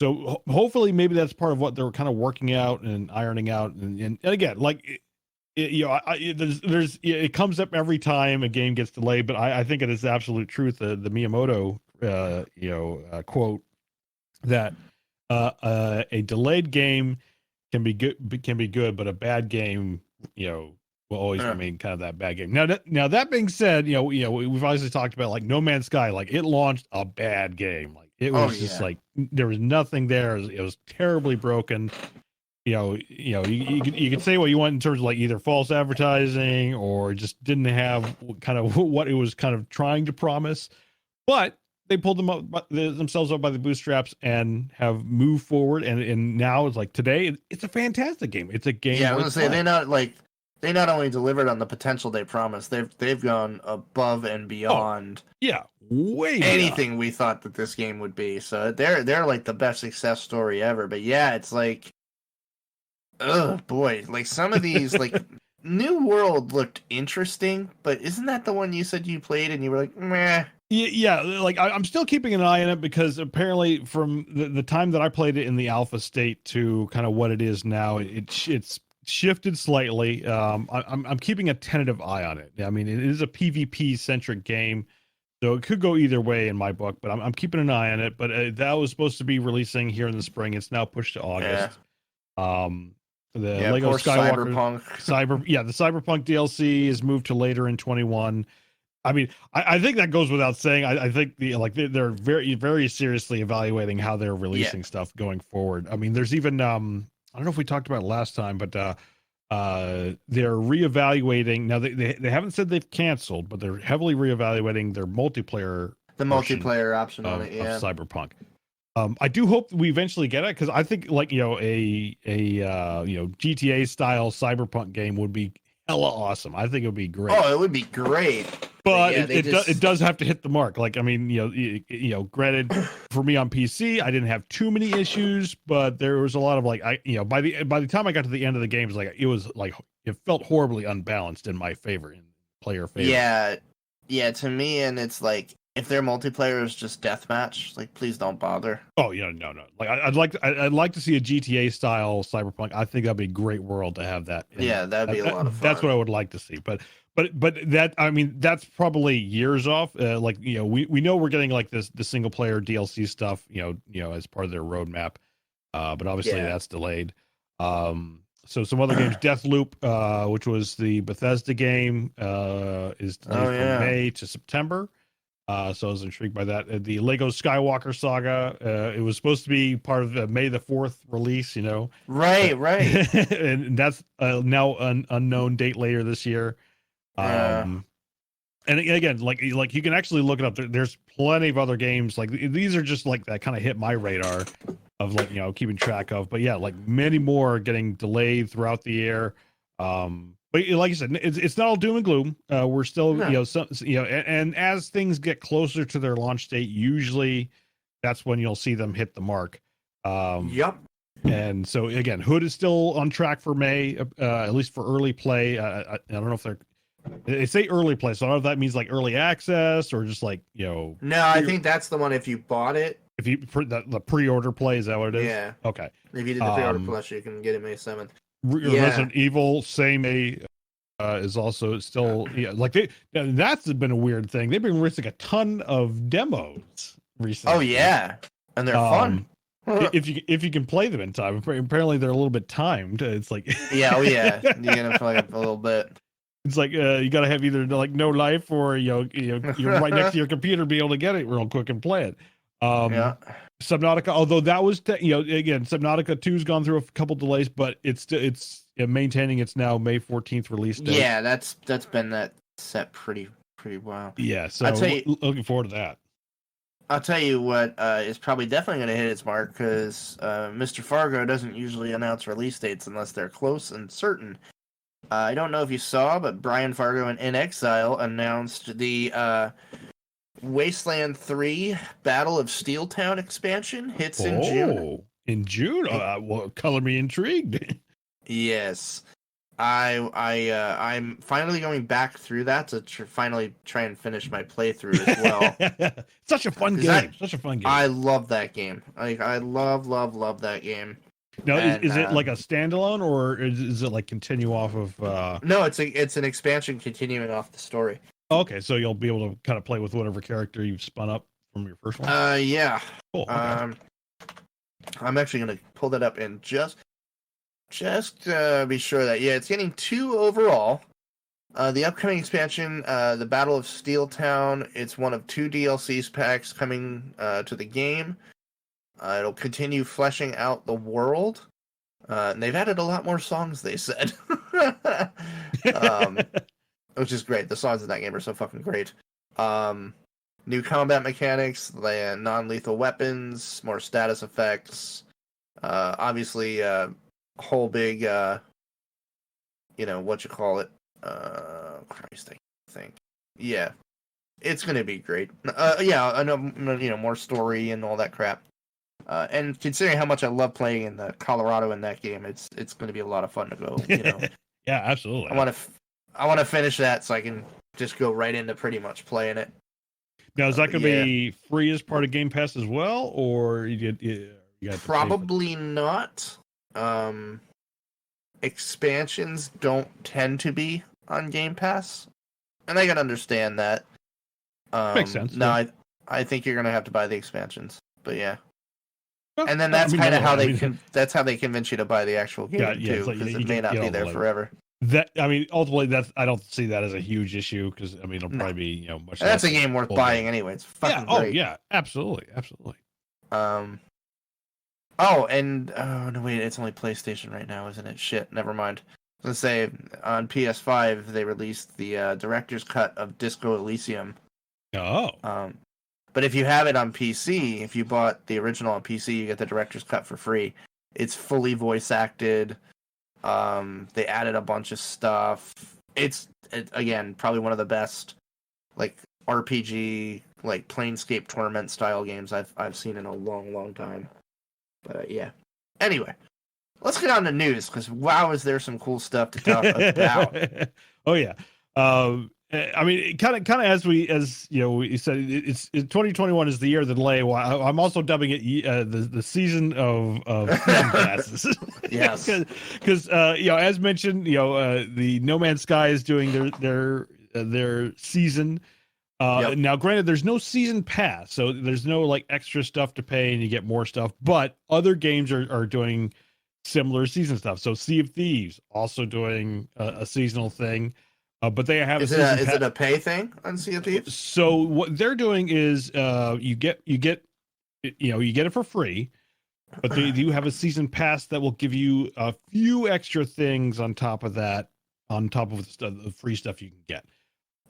So hopefully maybe that's part of what they were kind of working out and ironing out. And again, like it comes up every time a game gets delayed, but I think it is absolute truth. The Miyamoto quote that a delayed game can be good, but a bad game will always remain kind of that bad game. Now that being said, we've obviously talked about like No Man's Sky, like it launched a bad game. Like it was just like there was nothing there. It was terribly broken. You could say what you want in terms of like either false advertising or just didn't have kind of what it was kind of trying to promise, but they pulled themselves up by the bootstraps and have moved forward. And now it's like today, it's a fantastic game. It's a game. Yeah, I was gonna say they not only delivered on the potential they promised, they've gone above and beyond. Way anything beyond we thought that this game would be. So they're like the best success story ever. But yeah, it's like, oh boy, like some of these like New World looked interesting, but isn't that the one you said you played and you were like, meh? Yeah, like I'm still keeping an eye on it because apparently from the time that I played it in the alpha state to kind of what it is now, it's shifted slightly. I'm keeping a tentative eye on it. I mean, it is a PvP centric game, so it could go either way in my book. But I'm keeping an eye on it. But that was supposed to be releasing here in the spring. It's now pushed to August. The Lego Skywalker the Cyberpunk DLC is moved to later in 21. I mean, I think that goes without saying. I think they're very, very seriously evaluating how they're releasing stuff going forward. I mean, there's even I don't know if we talked about it last time, but they're reevaluating now. They haven't said they've canceled, but they're heavily reevaluating their multiplayer. The multiplayer option on it, of Cyberpunk. I do hope we eventually get it because I think like a GTA style Cyberpunk game would be hella awesome. I think it would be great. Oh, it would be great. But it does have to hit the mark. Like, I mean, granted, for me on PC, I didn't have too many issues, but there was a lot of like, by the time I got to the end of the game, it felt horribly unbalanced in my favor, in player favor. Yeah, to me, and it's like if their multiplayer is just deathmatch, like please don't bother. Oh yeah, no. Like I'd like to see a GTA style Cyberpunk. I think that'd be a great world to have that. Yeah, that'd be a lot of fun. That's what I would like to see. But that, I mean, that's probably years off. Like, you know, we know we're getting like the single player DLC stuff, you know, as part of their roadmap. But obviously that's delayed. So some other games, Deathloop, which was the Bethesda game, is delayed from May to September. So I was intrigued by that. The Lego Skywalker Saga, it was supposed to be part of the May the 4th release, you know. Right. And that's now an unknown date later this year. And again, like you can actually look it up. There's plenty of other games. Like these are just like that kind of hit my radar of like, you know, keeping track of. But yeah, like many more are getting delayed throughout the year. But like I said, it's not all doom and gloom. We're still, you know, and as things get closer to their launch date, usually that's when you'll see them hit the mark. Yep. And so again, Hood is still on track for May, at least for early play. I don't know if they say early play, so I don't know if that means like early access or just like, you know. No, I think that's the one if you bought it. If you the pre-order play, is that what it is? Yeah. Okay. If you did the pre-order plus, you can get it May 7th. Resident Evil same May is also still like that's been a weird thing. They've been releasing a ton of demos recently. Oh yeah, and they're fun. if you can play them in time. Apparently they're a little bit timed. It's like yeah, you're gonna play a little bit. It's like you gotta have either like no life or you're right next to your computer, be able to get it real quick and play it. Subnautica, although that was again, Subnautica 2's gone through a couple delays, but it's maintaining its now May 14th release date. Yeah, that's been that set pretty well. Yeah, so looking forward to that. I'll tell you what is probably definitely going to hit its mark, because Mr. Fargo doesn't usually announce release dates unless they're close and certain. I don't know if you saw, but Brian Fargo and In Exile announced the Wasteland 3 Battle of Steeltown expansion hits in June. In June? Well, color me intrigued. Yes. I'm finally going back through that to finally try and finish my playthrough as well. Such a fun game. Such a fun game. I love that game. Like I love that game. Now, is it like a standalone, or is it like continue off of? No, it's an expansion continuing off the story. Okay, so you'll be able to kind of play with whatever character you've spun up from your first one. Yeah. Cool. Okay. I'm actually gonna pull that up and just be sure that it's getting 2 overall. The upcoming expansion, the Battle of Steeltown, it's one of 2 DLC packs coming to the game. It'll continue fleshing out the world. And they've added a lot more songs, they said. Which is great. The songs in that game are so fucking great. New combat mechanics, non-lethal weapons, more status effects. Obviously, whole big, what you call it? Christ, I think. Yeah. It's going to be great. I know, more story and all that crap. And considering how much I love playing in the Colorado in that game, it's going to be a lot of fun to go. Yeah, absolutely. I want to finish that so I can just go right into pretty much playing it. Now, is that going to be free as part of Game Pass as well, or you probably not? Expansions don't tend to be on Game Pass, and I can understand that. Makes sense. No, yeah. I think you're going to have to buy the expansions, but yeah. And then that's kind of how that's how they convince you to buy the actual game too, because it may not be there forever. Ultimately, I don't see that as a huge issue, because it'll probably be much. And that's a game worth buying anyway. It's fucking great. Oh yeah, absolutely. Oh, and no, wait, it's only PlayStation right now, isn't it? Shit, never mind. I was gonna say on PS5 they released the director's cut of Disco Elysium. Oh. But if you have it on PC, if you bought the original on PC, you get the director's cut for free. It's fully voice acted. They added a bunch of stuff. It's again probably one of the best like RPG, like Planescape Torment style games I've seen in a long time. But yeah. Anyway, let's get on to news, because wow, is there some cool stuff to talk about? Oh yeah. I mean, kind of as we said, it's 2021 is the year of the delay. Well, I'm also dubbing it the season of season passes. Yes, because as mentioned, the No Man's Sky is doing their season. Yep. Now, granted, there's no season pass, so there's no like extra stuff to pay, and you get more stuff. But other games are doing similar season stuff. So Sea of Thieves also doing a seasonal thing. But they have is it a pay thing on Sea of Thieves? So what they're doing is you get it for free, but they do have a season pass that will give you a few extra things on top of that, on top of the free stuff you can get.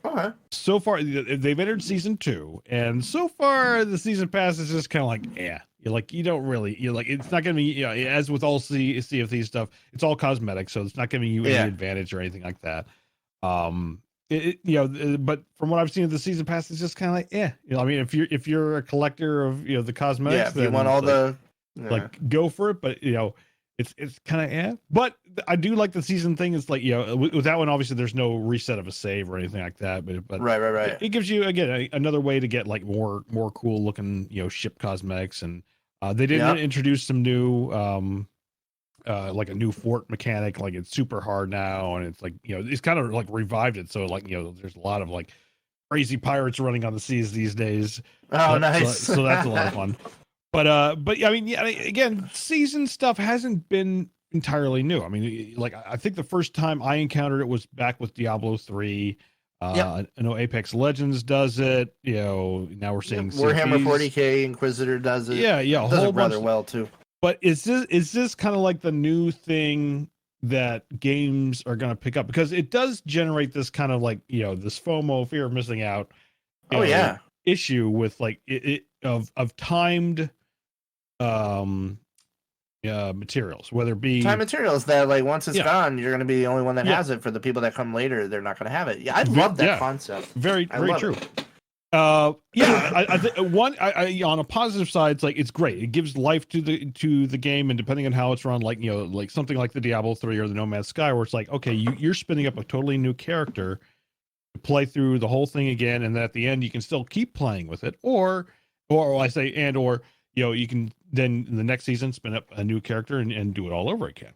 Okay. So far, they've entered season 2, and so far the season pass is just kind of like, you don't really, it's not going to be, as with all Sea of Thieves stuff, it's all cosmetic, so it's not giving you any advantage or anything like that. But from what I've seen of the season pass, it's just kind of like, I mean, if you're a collector of the cosmetics, if you want all like go for it. But it's kind of But I do like the season thing. It's like with that one, obviously there's no reset of a save or anything like that. But right. It gives you again another way to get like more cool looking ship cosmetics, and they did introduce some new like a new fort mechanic. Like it's super hard now, and it's like it's kind of like revived it. So like there's a lot of like crazy pirates running on the seas these days. Oh, nice! So that's a lot of fun. But I mean, again, season stuff hasn't been entirely new. I mean, like I think the first time I encountered it was back with Diablo 3. I know Apex Legends does it. Now we're seeing Warhammer 40K Inquisitor does it. Yeah, does it rather well too. But is this kind of like the new thing that games are going to pick up, because it does generate this kind of like this FOMO, fear of missing out. Issue with like of timed materials, whether it be time materials that like once it's gone, you're going to be the only one that has it. For the people that come later, they're not going to have it. I love that concept. Very true. I think on a positive side, it's like it's great. It gives life to the game, and depending on how it's run, like like something like the Diablo 3 or the No Man's Sky, where it's like, okay, you're spinning up a totally new character to play through the whole thing again, and then at the end you can still keep playing with it, or you can then in the next season spin up a new character and do it all over again.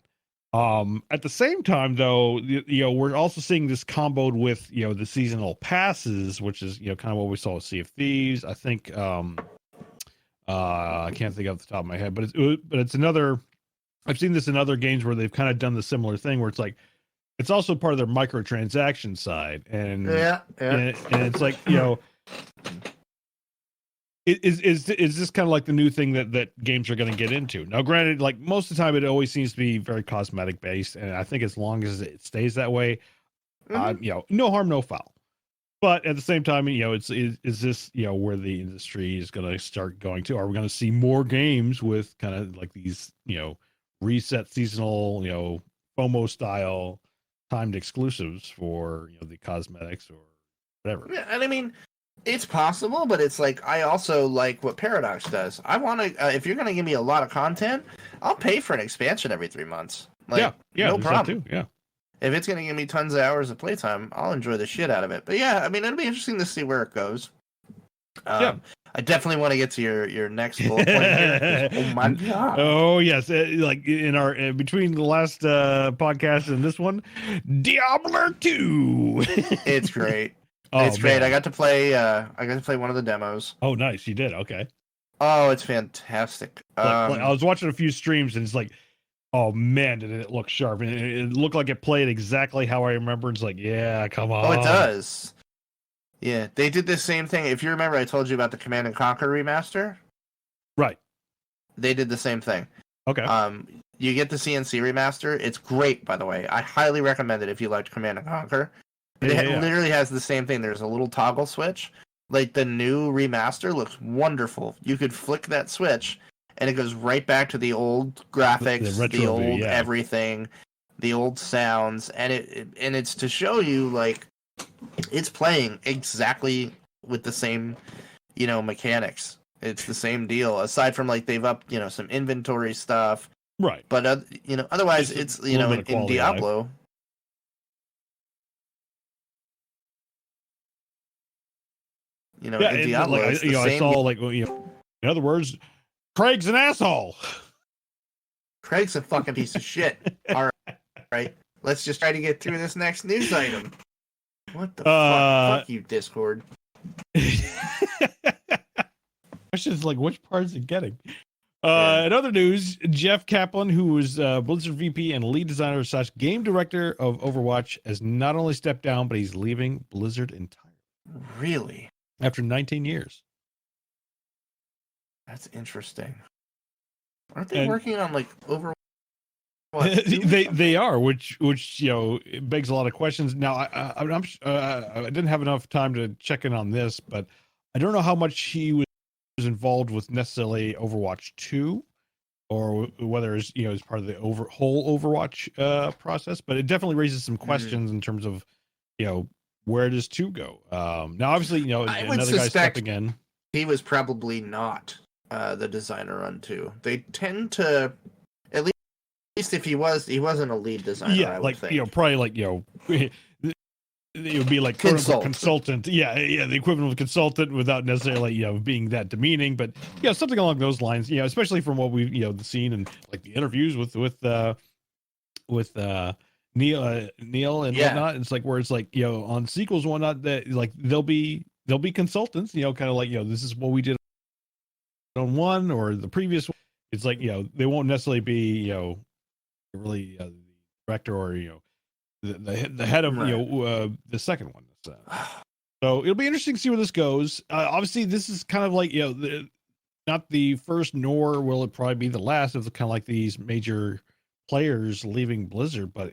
At the same time, though, we're also seeing this comboed with the seasonal passes, which is kind of what we saw with Sea of Thieves. I think I can't think off the top of my head, but it's another. I've seen this in other games where they've kind of done the similar thing, where it's like it's also part of their microtransaction side, and and it's like Is this kind of like the new thing that games are going to get into? Now, granted, like most of the time, it always seems to be very cosmetic based, and I think as long as it stays that way, no harm, no foul. But at the same time, is this where the industry is going to start going to? Are we going to see more games with kind of like these reset seasonal FOMO style timed exclusives for the cosmetics or whatever? Yeah, and I mean, it's possible, but it's like I also like what Paradox does. I want to. If you're going to give me a lot of content, I'll pay for an expansion every 3 months. Like, no problem. Yeah. If it's going to give me tons of hours of playtime, I'll enjoy the shit out of it. But yeah, I mean, it'll be interesting to see where it goes. I definitely want to get to your next bullet point here. Oh my god! Oh yes, like in our between the last podcast and this one, Diablo 2. It's great. It's great. I got to play one of the demos. Oh, nice! You did. Okay. Oh, it's fantastic. I was watching a few streams, and it's like, oh man, did it look sharp? And it looked like it played exactly how I remember. It's like, yeah, come on. Oh, it does. Yeah, they did the same thing. If you remember, I told you about the Command and Conquer remaster. Right. They did the same thing. Okay. You get the CNC remaster. It's great, by the way. I highly recommend it if you liked Command and Conquer. It literally has the same thing. There's a little toggle switch. Like the new remaster looks wonderful. You could flick that switch, and it goes right back to the old graphics, the old everything, the old sounds, and it's to show you like it's playing exactly with the same, mechanics. It's the same deal. Aside from like they've upped, some inventory stuff, right? But otherwise it's in Diablo. in Diablo, like, it's the I same. saw like, in other words, Craig's an asshole. Craig's a fucking piece of shit. All right, let's just try to get through this next news item. What the fuck? Fuck you, Discord. Questions like, which part is it getting? In other news, Jeff Kaplan, who was Blizzard VP and lead designer / game director of Overwatch, has not only stepped down, but he's leaving Blizzard entirely. Really? After 19 years. That's interesting. Aren't they working on like Overwatch? They are, which it begs a lot of questions. Now, I didn't have enough time to check in on this, but I don't know how much he was involved with necessarily Overwatch 2, or whether it's as part of the whole Overwatch process. But it definitely raises some questions in terms of where does 2 go. Now, obviously, another guy stepping in. He was probably not the designer on 2. They tend to, at least if he wasn't a lead designer. Yeah, I would think. Probably like it would be like consultant. Yeah, the equivalent of consultant without necessarily being that demeaning, but something along those lines. Especially from what we've seen and like the interviews with Neil and whatnot. It's like where it's like on sequels and whatnot that like they'll be consultants. Kind of like this is what we did on 1 or the previous one. It's like they won't necessarily be really the director or the head of the second one. So it'll be interesting to see where this goes. Obviously, this is kind of like not the first, nor will it probably be the last of the kind of like these major players leaving Blizzard. But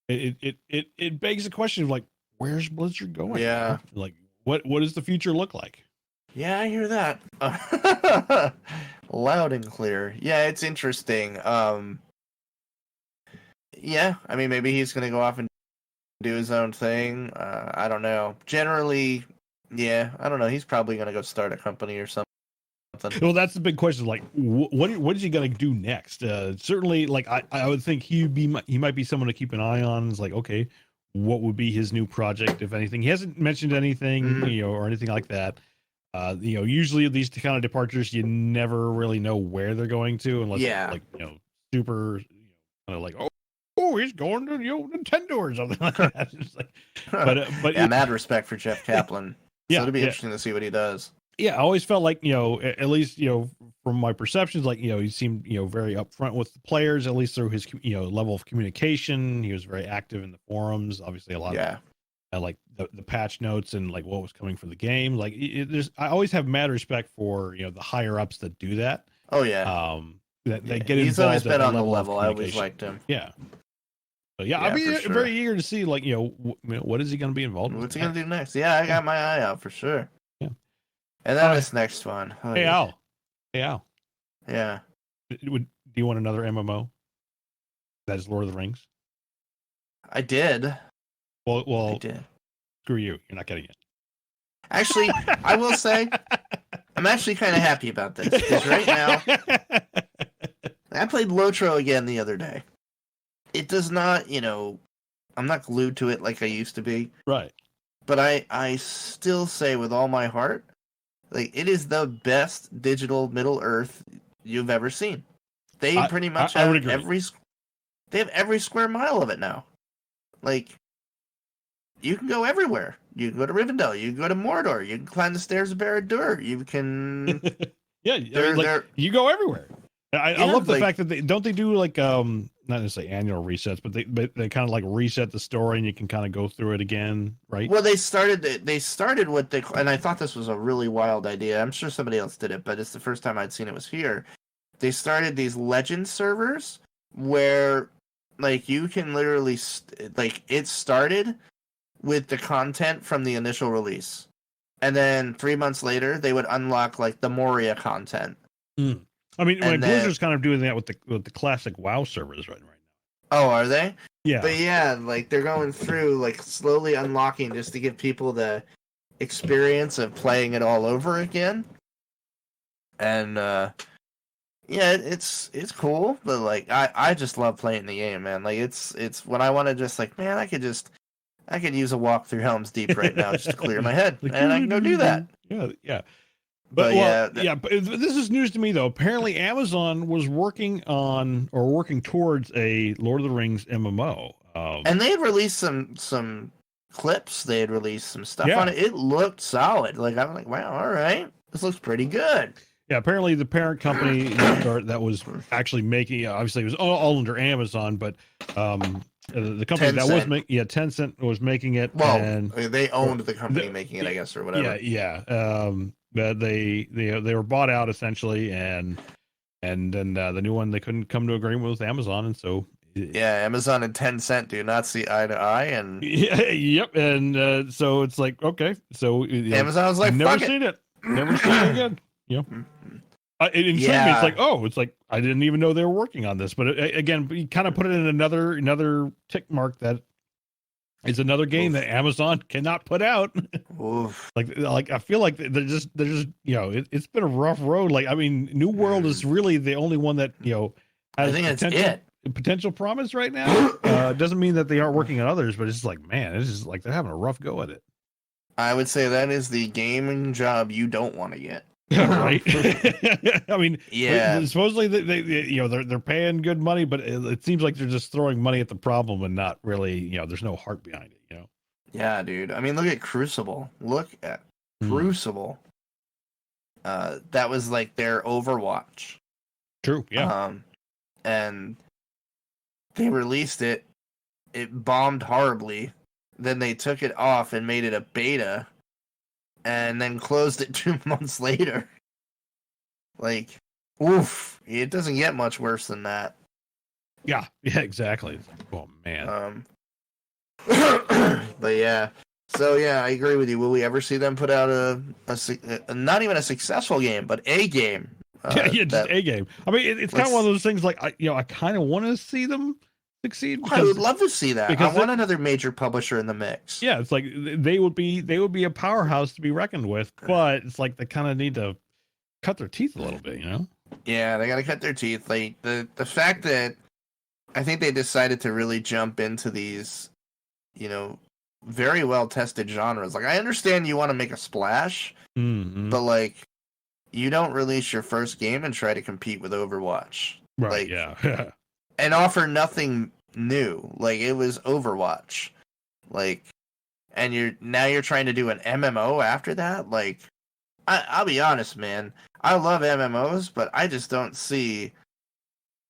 it begs the question of like, where's Blizzard going? Yeah, like what does the future look like? Yeah, I hear that loud and clear. Yeah, it's interesting. Yeah, I mean, maybe he's gonna go off and do his own thing. I don't know. Generally, yeah, I don't know. He's probably gonna go start a company or something. Well, that's the big question. Like, what is he gonna do next? Certainly, like I would think he might be someone to keep an eye on. It's like, okay, what would be his new project, if anything? He hasn't mentioned anything, or anything like that. Usually these kind of departures, you never really know where they're going to, unless it's like super, kind of like, oh, he's going to Nintendo or something like that. It's like, but yeah, mad respect for Jeff Kaplan. So it'll be interesting to see what he does. Yeah, I always felt like at least from my perceptions, like he seemed very upfront with the players, at least through his level of communication. He was very active in the forums. Obviously, a lot of like the patch notes and like what was coming for the game. Like I always have mad respect for the higher ups that do that. Oh yeah. That they get involved. He's always been on the level. I always liked him. Yeah. But I'll be very eager to see like what is he going to be involved with? What's he going to do next? Yeah, I got my eye out for sure. Yeah. And then this next one. Oh, hey Al. Yeah. Do you want another MMO? That is Lord of the Rings. I did. Well, I did. Screw you. You're not getting it. Actually, I will say, I'm actually kind of happy about this because right now, I played Lotro again the other day. It does not, I'm not glued to it like I used to be. Right. But I still say with all my heart, like it is the best digital Middle Earth you've ever seen. They pretty much have every square mile of it now. Like, you can go everywhere. You can go to Rivendell. You can go to Mordor. You can climb the stairs of Barad-dûr. You can... you go everywhere. I love the fact that they do like not necessarily annual resets, but they kind of like reset the story and you can kind of go through it again, right? Well, they started what they, and I thought this was a really wild idea. I'm sure somebody else did it, but it's the first time I'd seen it was here. They started these legend servers where like you can literally it started with the content from the initial release, and then 3 months later they would unlock like the Moria content. I mean, Blizzard's kind of doing that with the classic WoW servers right now. Oh, are they? Yeah. But yeah, like they're going through like slowly unlocking just to give people the experience of playing it all over again. And it's cool, but like I just love playing the game, man. Like it's when I want to just like, man, I could just I could use a walk through Helm's Deep right now just to clear my head, and I can go do that. Yeah. But but this is news to me though. Apparently, Amazon was working towards a Lord of the Rings MMO. And they had released some clips. They had released some stuff on it. It looked solid. Like I'm like, wow, all right, this looks pretty good. Yeah, apparently the parent company that was actually making, obviously it was all under Amazon, but the company that was making, Tencent was making it. Well, and they owned the company making it, I guess, or whatever. Yeah. But they were bought out essentially, and then the new one, they couldn't come to agreement with Amazon, and so. Yeah, Amazon and Tencent do not see eye to eye, and and so it's like, okay, so Amazon was like, never seen it again. You know, it intrigued me. It's like I didn't even know they were working on this. But again, you kind of put it in another tick mark that is another game that Amazon cannot put out. like I feel like they're just it's been a rough road. Like I mean, New World is really the only one that has I think potential promise right now. Doesn't mean that they aren't working on others, but it's just like, man, it's just like they're having a rough go at it. I would say that is the gaming job you don't want to get. Right. I mean, supposedly they're paying good money, but it seems like they're just throwing money at the problem and not really, there's no heart behind it, Yeah, dude. I mean, look at Crucible. Crucible. That was like their Overwatch. True. Yeah. And they released it. It bombed horribly. Then they took it off and made it a beta. And then closed it 2 months later. Like, oof. It doesn't get much worse than that. Yeah, exactly. Oh, man. But yeah. So, yeah, I agree with you. Will we ever see them put out a not even a successful game, but a game? Just a game. I mean, it's kind of one of those things like, I kind of want to see them succeed. I would love to see that. I want another major publisher in the mix. Yeah, it's like they would be a powerhouse to be reckoned with, but it's like they kind of need to cut their teeth a little bit, Yeah, they got to cut their teeth. Like the fact that I think they decided to really jump into these, very well tested genres. Like I understand you want to make a splash, but like you don't release your first game and try to compete with Overwatch, right? Like, yeah. And offer nothing new. Like it was Overwatch. Like, and you're trying to do an MMO after that. Like, I'll be honest, man. I love MMOs, but I just don't see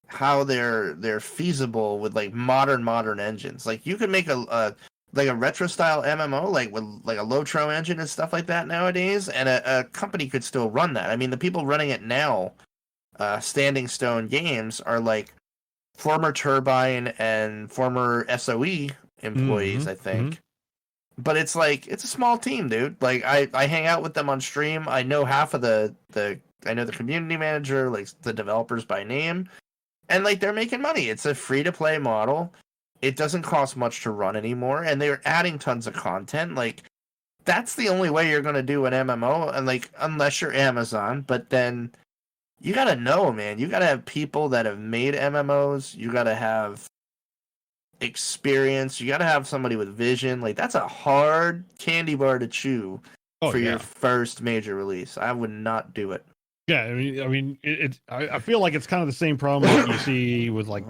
how they're feasible with like modern engines. Like you could make a retro style MMO like with like a Lotro engine and stuff like that nowadays, and a company could still run that. I mean, the people running it now, Standing Stone Games, are like former Turbine and former SOE employees, I think. But it's like, it's a small team, dude. Like I hang out with them on stream. I know half of I know the community manager, like the developers by name, and like they're making money. It's a free to play model. It doesn't cost much to run anymore, and they're adding tons of content. Like that's the only way you're gonna do an MMO, and like unless you're Amazon, but then you gotta know, man. You gotta have people that have made MMOs. You gotta have experience. You gotta have somebody with vision. Like that's a hard candy bar to chew for your first major release. I would not do it. Yeah, I mean, I feel like it's kind of the same problem that you see with like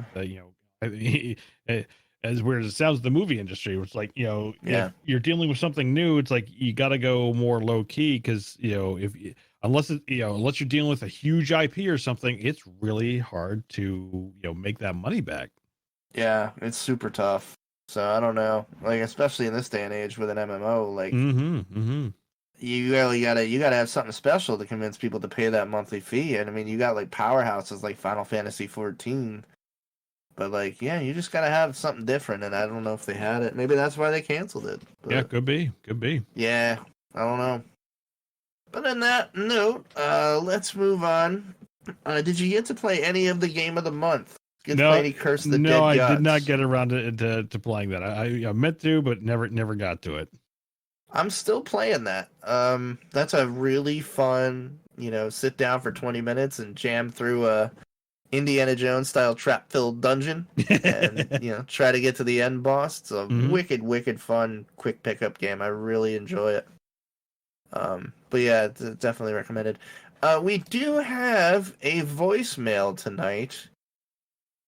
as weird as it sounds, the movie industry. It's like if you're dealing with something new, it's like you got to go more low key because unless you're dealing with a huge IP or something, it's really hard to make that money back. Yeah, it's super tough. So I don't know, like especially in this day and age with an MMO, like you really gotta have something special to convince people to pay that monthly fee. And I mean, you got like powerhouses like Final Fantasy 14, but like you just gotta have something different. And I don't know if they had it. Maybe that's why they canceled it. But, yeah, could be. Yeah, I don't know. But on that note, let's move on. Did you get to play any of the game of the month? No, I did not get around to playing that. I meant to, but never got to it. I'm still playing that. That's a really fun, sit down for 20 minutes and jam through a Indiana Jones style trap filled dungeon, and try to get to the end boss. It's a wicked fun quick pickup game. I really enjoy it. But yeah, it's definitely recommended. We do have a voicemail tonight.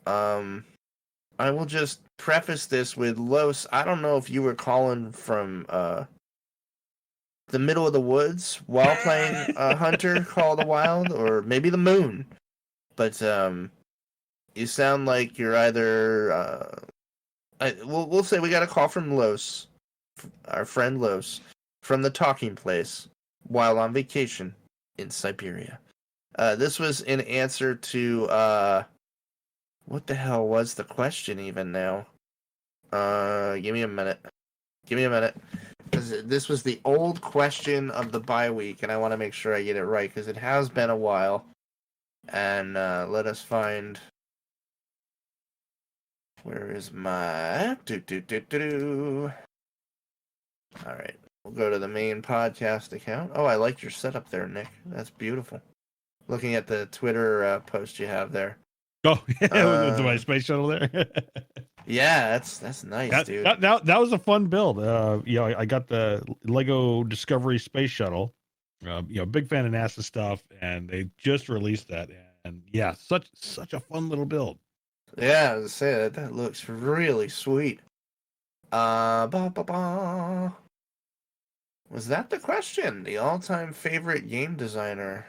I will just preface this with Los. I don't know if you were calling from the middle of the woods while playing Hunter Call of the Wild, or maybe the moon. But you sound like you're either. We'll say we got a call from Los, our friend Los, from the Talking Place while on vacation in Siberia. This was in answer to what the hell was the question even now? Give me a minute. Because this was the old question of the bye week, and I want to make sure I get it right, because it has been a while. And let us find... Where is my... Alright, we'll go to the main podcast account. Oh, I liked your setup there, Nick. That's beautiful. Looking at the Twitter post you have there. Oh, yeah, with my space shuttle there. Yeah, that's nice, dude. That was a fun build. I got the Lego Discovery Space Shuttle. Big fan of NASA stuff, and they just released that. And yeah, such a fun little build. Yeah, I was say that looks really sweet. Was that the question? The all-time favorite game designer?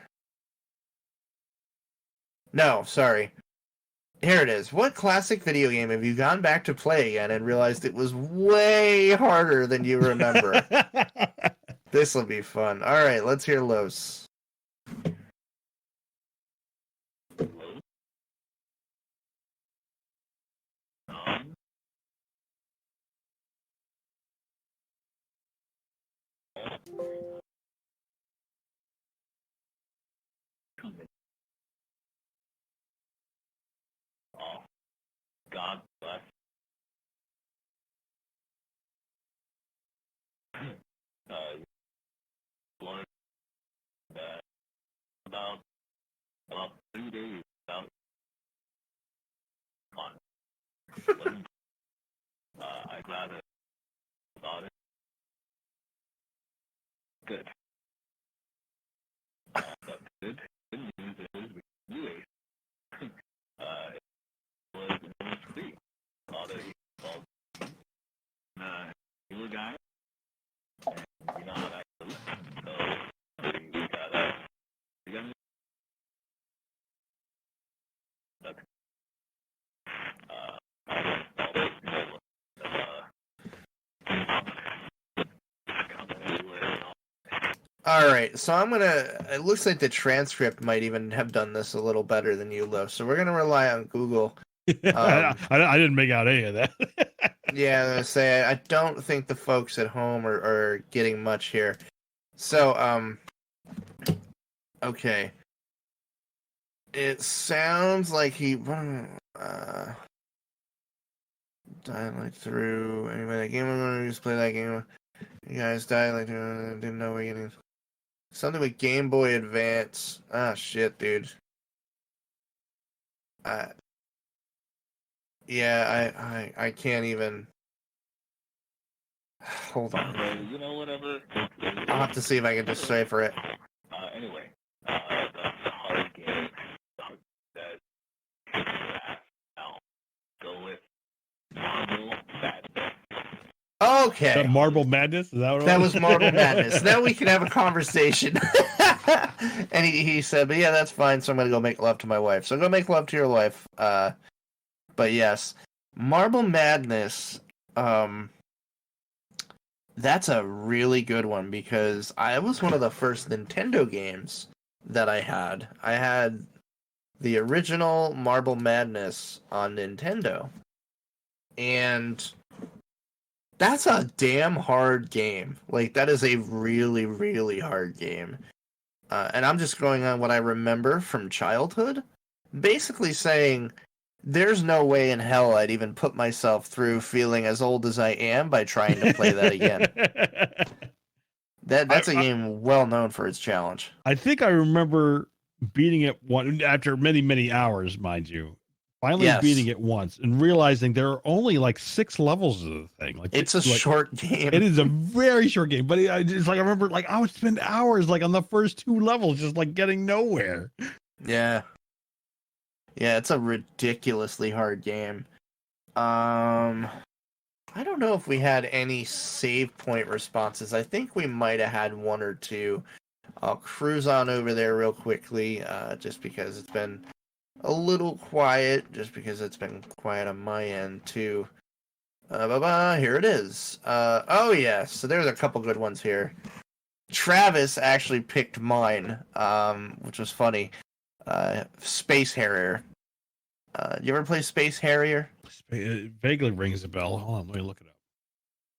No, sorry. Here it is. What classic video game have you gone back to play again and realized it was way harder than you remember? This will be fun. All right, let's hear Los. God bless. Learned that about 3 days without fun. I glad about it. Good. Good news is we knew it. It was free. He called you a guy. You know how that goes. So we got All right, so I'm gonna. It looks like the transcript might even have done this a little better than you, Lo. So we're gonna rely on Google. I didn't make out any of that. Yeah, I was gonna say I don't think the folks at home are getting much here. So, okay. It sounds like he died through. Anyway, that game I'm gonna just play that game. You guys died didn't know we were getting something with Game Boy Advance. Ah, shit, dude. Yeah, I can't even. Hold on. Whatever. I'll have to see if I can decipher it. Anyway, that's a hard game. Go with Marble Madness. Okay. Marble Madness? Is that what that was Marble Madness. Now we can have a conversation. And he said, but yeah, that's fine, so I'm going to go make love to my wife. So go make love to your wife. But yes, Marble Madness, that's a really good one because I was one of the first Nintendo games that I had. I had the original Marble Madness on Nintendo. And that's a damn hard game. Like, that is a really, really hard game. And I'm just going on what I remember from childhood. Basically saying, there's no way in hell I'd even put myself through feeling as old as I am by trying to play that again. That's a game well known for its challenge. I think I remember beating it one after many hours, mind you. Finally Yes. beating it once and realizing there are only like 6 levels of the thing. Like It's a short game. It is a very short game, but it's like I remember like I would spend hours like on the first 2 levels just like getting nowhere. Yeah. Yeah, it's a ridiculously hard game. I don't know if we had any save point responses. I think we might have had 1 or 2. I'll cruise on over there real quickly, just because it's been a little quiet, just because it's been quiet on my end too. Here it is. Oh yeah, so there's a couple good ones here. Travis actually picked mine, which was funny. Space Harrier. You ever play Space Harrier? It vaguely rings a bell. Hold on, let me look it up.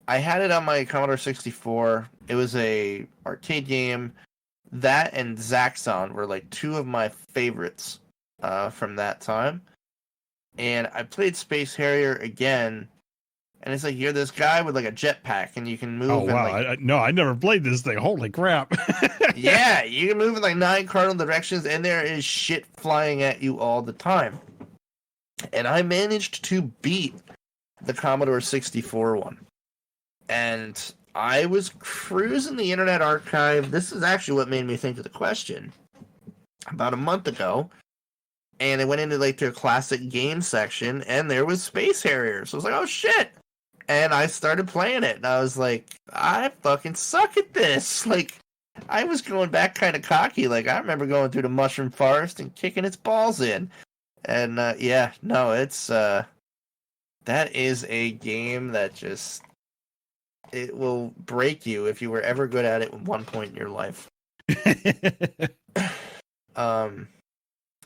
I had it on my Commodore 64. It was a arcade game. That and Zaxxon were like 2 of my favorites from that time. And I played Space Harrier again, and it's like you're this guy with like a jetpack, and you can move. Oh wow! No, I never played this thing. Holy crap! Yeah, you can move in like 9 cardinal directions, and there is shit flying at you all the time. And I managed to beat the Commodore 64 one, and I was cruising the Internet Archive. This is actually what made me think of the question. About a month ago, and I went into like their classic game section, and there was Space Harrier. So I was like, oh shit! And I started playing it, and I was like, I fucking suck at this. Like, I was going back kind of cocky. Like, I remember going through the Mushroom Forest and kicking its balls in. And yeah, no, it's that is a game that just it will break you if you were ever good at it at one point in your life.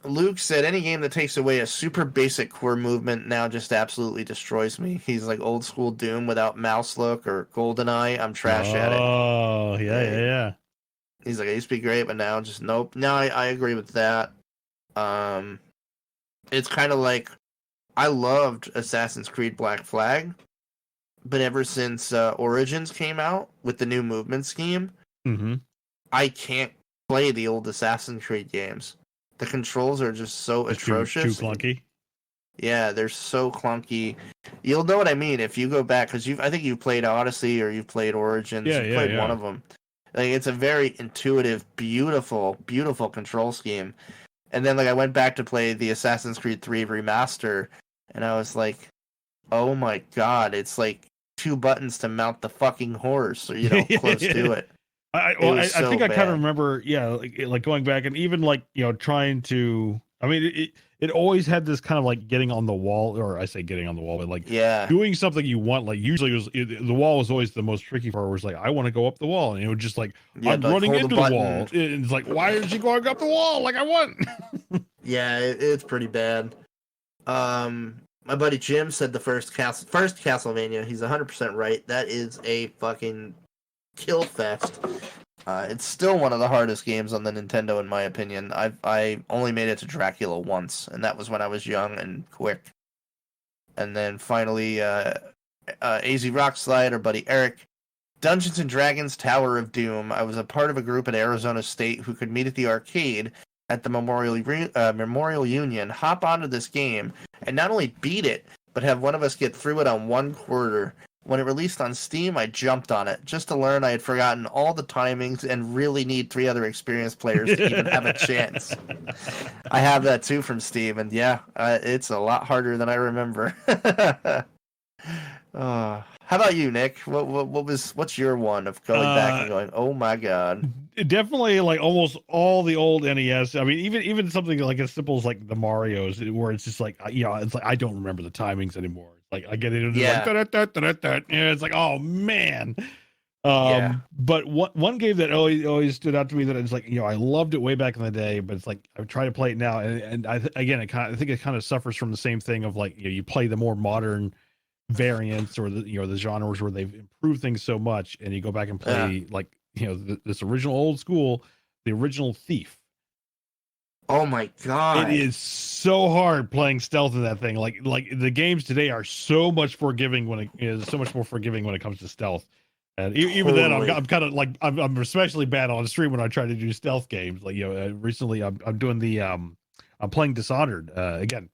Luke said any game that takes away a super basic core movement now just absolutely destroys me. He's like old school Doom without mouse look or GoldenEye. I'm trash at it. Oh, yeah. He's like, I used to be great, but now just nope. No, I agree with that. It's kind of like I loved Assassin's Creed Black Flag, but ever since Origins came out with the new movement scheme, I can't play the old Assassin's Creed games. The controls are just so atrocious. Too clunky. Yeah, they're so clunky. You'll know what I mean if you go back, because I think you played Odyssey or you've played Origins. Yeah, you played one of them. Like, it's a very intuitive, beautiful, beautiful control scheme. And then like I went back to play the Assassin's Creed 3 remaster, and I was like, oh my god, it's like 2 buttons to mount the fucking horse, or close to it. I think I kind of remember, like going back and even like trying to. I mean, it always had this kind of like getting on the wall, or I say getting on the wall, but like doing something you want. Like usually the wall was always the most tricky part. Was like I want to go up the wall, and it was just like I'm running into the wall. It's like why is she going up the wall? Like I want. Yeah, it's pretty bad. My buddy Jim said the first Castlevania. He's 100% right. That is a fucking kill fest. It's still one of the hardest games on the Nintendo, in my opinion. I only made it to Dracula once, and that was when I was young and quick. And then finally, AZ Rockslide, our buddy Eric, Dungeons and Dragons Tower of Doom. I was a part of a group at Arizona State who could meet at the arcade at the Memorial Union, hop onto this game, and not only beat it, but have one of us get through it on 1 quarter. When it released on Steam, I jumped on it just to learn I had forgotten all the timings and really need 3 other experienced players to even have a chance. I have that too from Steam, and yeah, it's a lot harder than I remember. How about you, Nick? What's your one of going back and going, oh my god? Definitely, like almost all the old NES. I mean, even something like as simple as like the Mario's, where it's just like it's like I don't remember the timings anymore. Like I get into like it's like oh man. But one game that always stood out to me that it's like I loved it way back in the day, but it's like I try to play it now, and I think it kind of suffers from the same thing of like you play the more modern variants or the genres where they've improved things so much, and you go back and play like this original old school, the original Thief. Oh my god! It is so hard playing stealth in that thing. Like the games today are so much more forgiving when it comes to stealth. And even then, Totally. I'm kind of like I'm especially bad on stream when I try to do stealth games. Like recently I'm doing the I'm playing Dishonored again.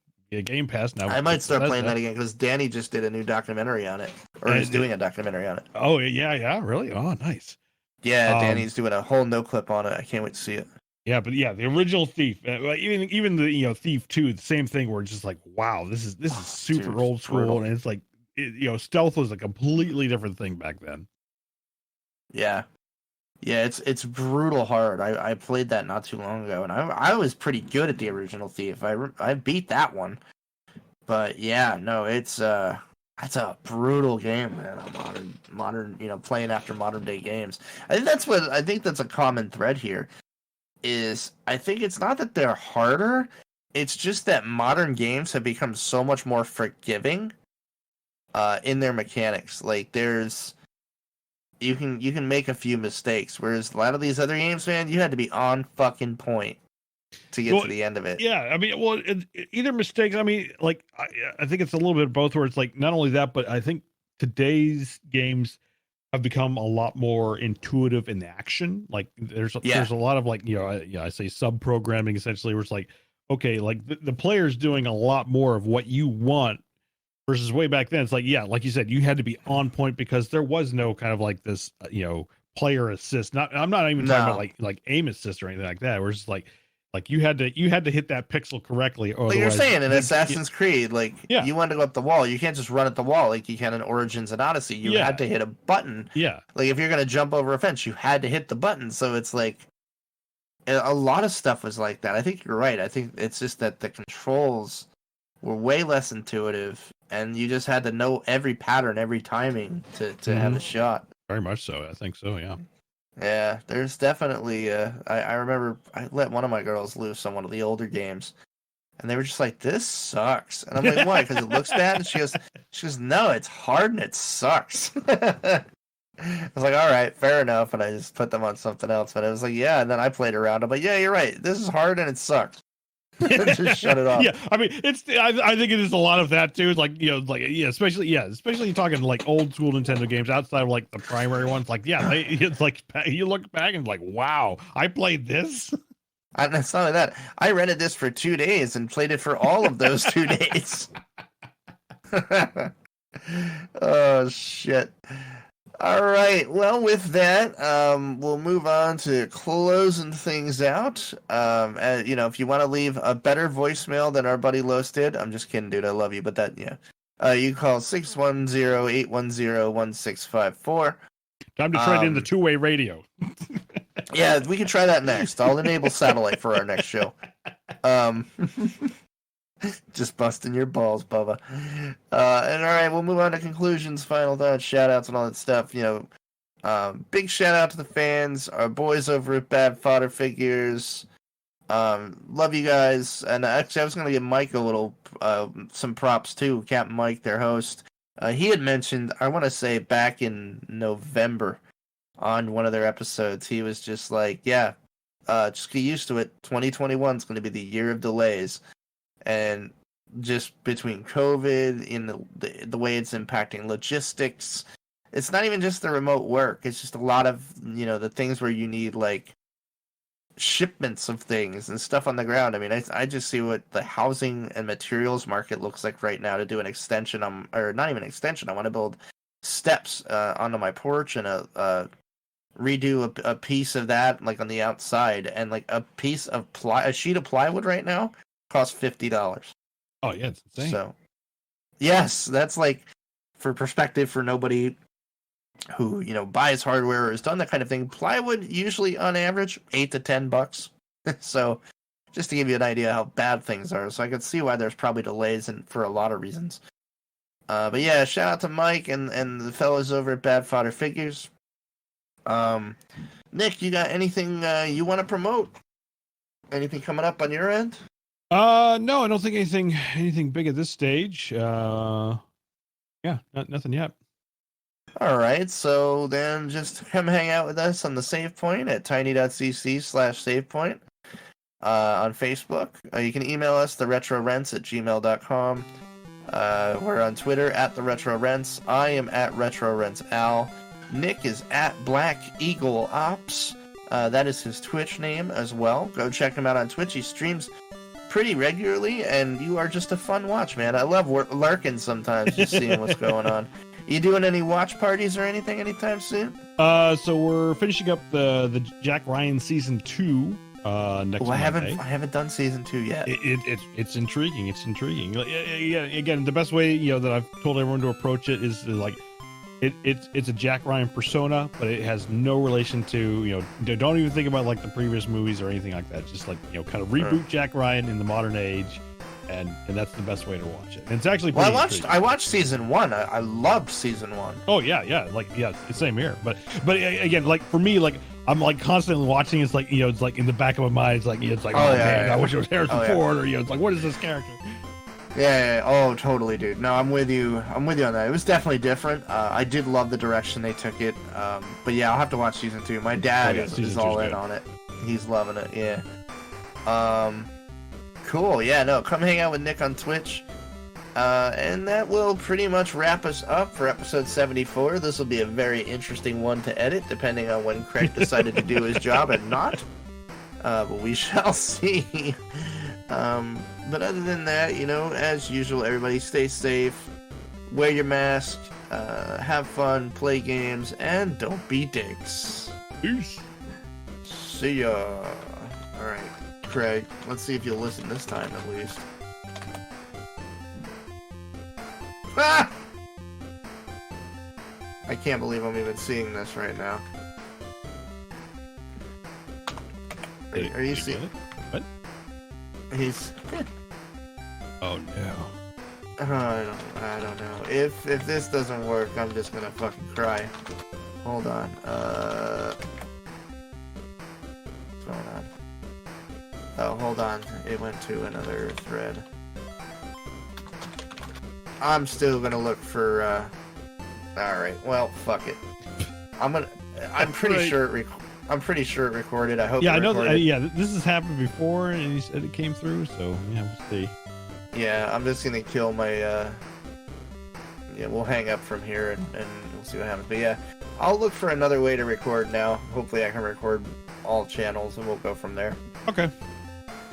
Game Pass now. I might start playing that again because Danny just did a new documentary on it, or is doing a documentary on it. Oh yeah, really? Oh, nice. Yeah, Danny's doing a whole no clip on it. I can't wait to see it. Yeah, but yeah, the original Thief, even the Thief 2, the same thing. Where it's just like, wow, this is super old school, brutal. And it's like, stealth was a completely different thing back then. Yeah, it's brutal hard. I played that not too long ago, and I was pretty good at the original Thief. I beat that one, but yeah, no, it's a brutal game, man. Modern, playing after modern day games. I think that's a common thread here. I think it's not that they're harder, it's just that modern games have become so much more forgiving in their mechanics. Like you can make a few mistakes, whereas a lot of these other games, man, you had to be on fucking point to get to the end of it. Yeah, I mean, either mistakes. I mean, like I think it's a little bit of both. Where it's like not only that, but I think today's games have become a lot more intuitive in action. Like there's a lot of like I say sub programming essentially, where it's like, okay, like the player's doing a lot more of what you want. Versus way back then, it's like, yeah, like you said, you had to be on point because there was no kind of like this, player assist. I'm not even talking about like aim assist or anything like that. Where it's like you had to hit that pixel correctly. Or like you're saying in Assassin's Creed, like you want to go up the wall, you can't just run at the wall like you can in Origins and Odyssey. You had to hit a button. Yeah, like if you're gonna jump over a fence, you had to hit the button. So it's like a lot of stuff was like that. I think you're right. I think it's just that the controls were way less intuitive, and you just had to know every pattern, every timing to have a shot. Very much so. I think so, yeah. Yeah, there's definitely... I remember I let one of my girls loose on one of the older games, and they were just like, this sucks. And I'm like, why? Because it looks bad? And she goes, no, it's hard and it sucks. I was like, all right, fair enough. And I just put them on something else. But I was like, yeah. And then I played around. I'm like, yeah, you're right. This is hard and it sucks. Just shut it off. Yeah, I mean, I think it is a lot of that too. It's like especially you're talking like old school Nintendo games outside of like the primary ones. Like, yeah, it's like you look back and like, wow, I played this. And it's not like that. I rented this for 2 days and played it for all of those 2 days. Oh shit. All right. Well, with that, we'll move on to closing things out. And, if you want to leave a better voicemail than our buddy Los did, I'm just kidding, dude. I love you, but that, you call 610-810-1654. Time to trade in the two-way radio. Yeah, we can try that next. I'll enable satellite for our next show. Just busting your balls, Bubba. And all right, we'll move on to conclusions, final thoughts, shout-outs, and all that stuff. Big shout-out to the fans, our boys over at Bad Fodder Figures. Love you guys. And actually, I was going to give Mike a little, some props, too. Captain Mike, their host. He had mentioned, I want to say back in November on one of their episodes, he was just like, yeah, just get used to it. 2021 is going to be the year of delays. And just between COVID and the way it's impacting logistics, it's not even just the remote work. It's just a lot of, the things where you need like shipments of things and stuff on the ground. I mean, I just see what the housing and materials market looks like right now to do an extension or not even extension. I want to build steps onto my porch and redo a piece of that like on the outside, and like a piece of a sheet of plywood right now costs $50. Oh yeah, it's insane. So yes, that's like, for perspective, for nobody who buys hardware or has done that kind of thing, plywood usually on average $8 to $10. So just to give you an idea how bad things are. So I can see why there's probably delays for a lot of reasons. But yeah, shout out to Mike and the fellas over at Bad Fodder Figures. Nick, you got anything you want to promote? Anything coming up on your end? No, I don't think anything big at this stage. Yeah, nothing yet. All right, so then just come hang out with us on the Save Point at tiny.cc/savepoint on Facebook. You can email us, theretrorents@gmail.com. We're on Twitter at theretrorents. I am at retrorentsal. Nick is at Black Eagle Ops. That is his Twitch name as well. Go check him out on Twitch. He streams pretty regularly, and you are just a fun watch, man. I love lurking sometimes, just seeing what's going on. You doing any watch parties or anything anytime soon? So we're finishing up the Jack Ryan season 2 next Monday. I haven't done season 2 yet. It's intriguing. It's intriguing. Yeah, again, the best way that I've told everyone to approach it is like it's a Jack Ryan persona, but it has no relation to don't even think about like the previous movies or anything like that. Just like kind of reboot Jack Ryan in the modern age. And that's the best way to watch it. And it's actually pretty I watched season 1. I loved season 1. Oh yeah, same here. But again, like for me, like I'm like constantly watching. It's like it's like in the back of my mind. It's like I wish it was Harrison Ford, or it's like what is this character? Yeah. Oh, totally, dude. No, I'm with you. On that. It was definitely different. I did love the direction they took it. But yeah, I'll have to watch season 2. My dad is all in on it. He's loving it. Yeah. Cool. Yeah. No, come hang out with Nick on Twitch. And that will pretty much wrap us up for episode 74. This will be a very interesting one to edit, depending on when Craig decided to do his job and not. But we shall see. But other than that, as usual, everybody stay safe, wear your mask, have fun, play games, and don't be dicks. Peace. See ya. Alright, Craig, let's see if you'll listen this time at least. Ah! I can't believe I'm even seeing this right now. Are you seeing it? What? He's... Oh no. I don't know. If this doesn't work, I'm just gonna fucking cry. Hold on. What's going on? Oh, hold on. It went to another thread. I'm still gonna look for, Alright, well, fuck it. I'm pretty sure it recorded. I hope. Yeah, I know. This has happened before, and he said it came through. So yeah, we'll see. Yeah, I'm just gonna kill my. We'll hang up from here and we'll see what happens. But yeah, I'll look for another way to record now. Hopefully, I can record all channels, and we'll go from there. Okay.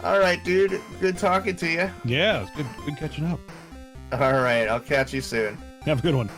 All right, dude. Good talking to you. Yeah, it's good catching up. All right, I'll catch you soon. Have a good one.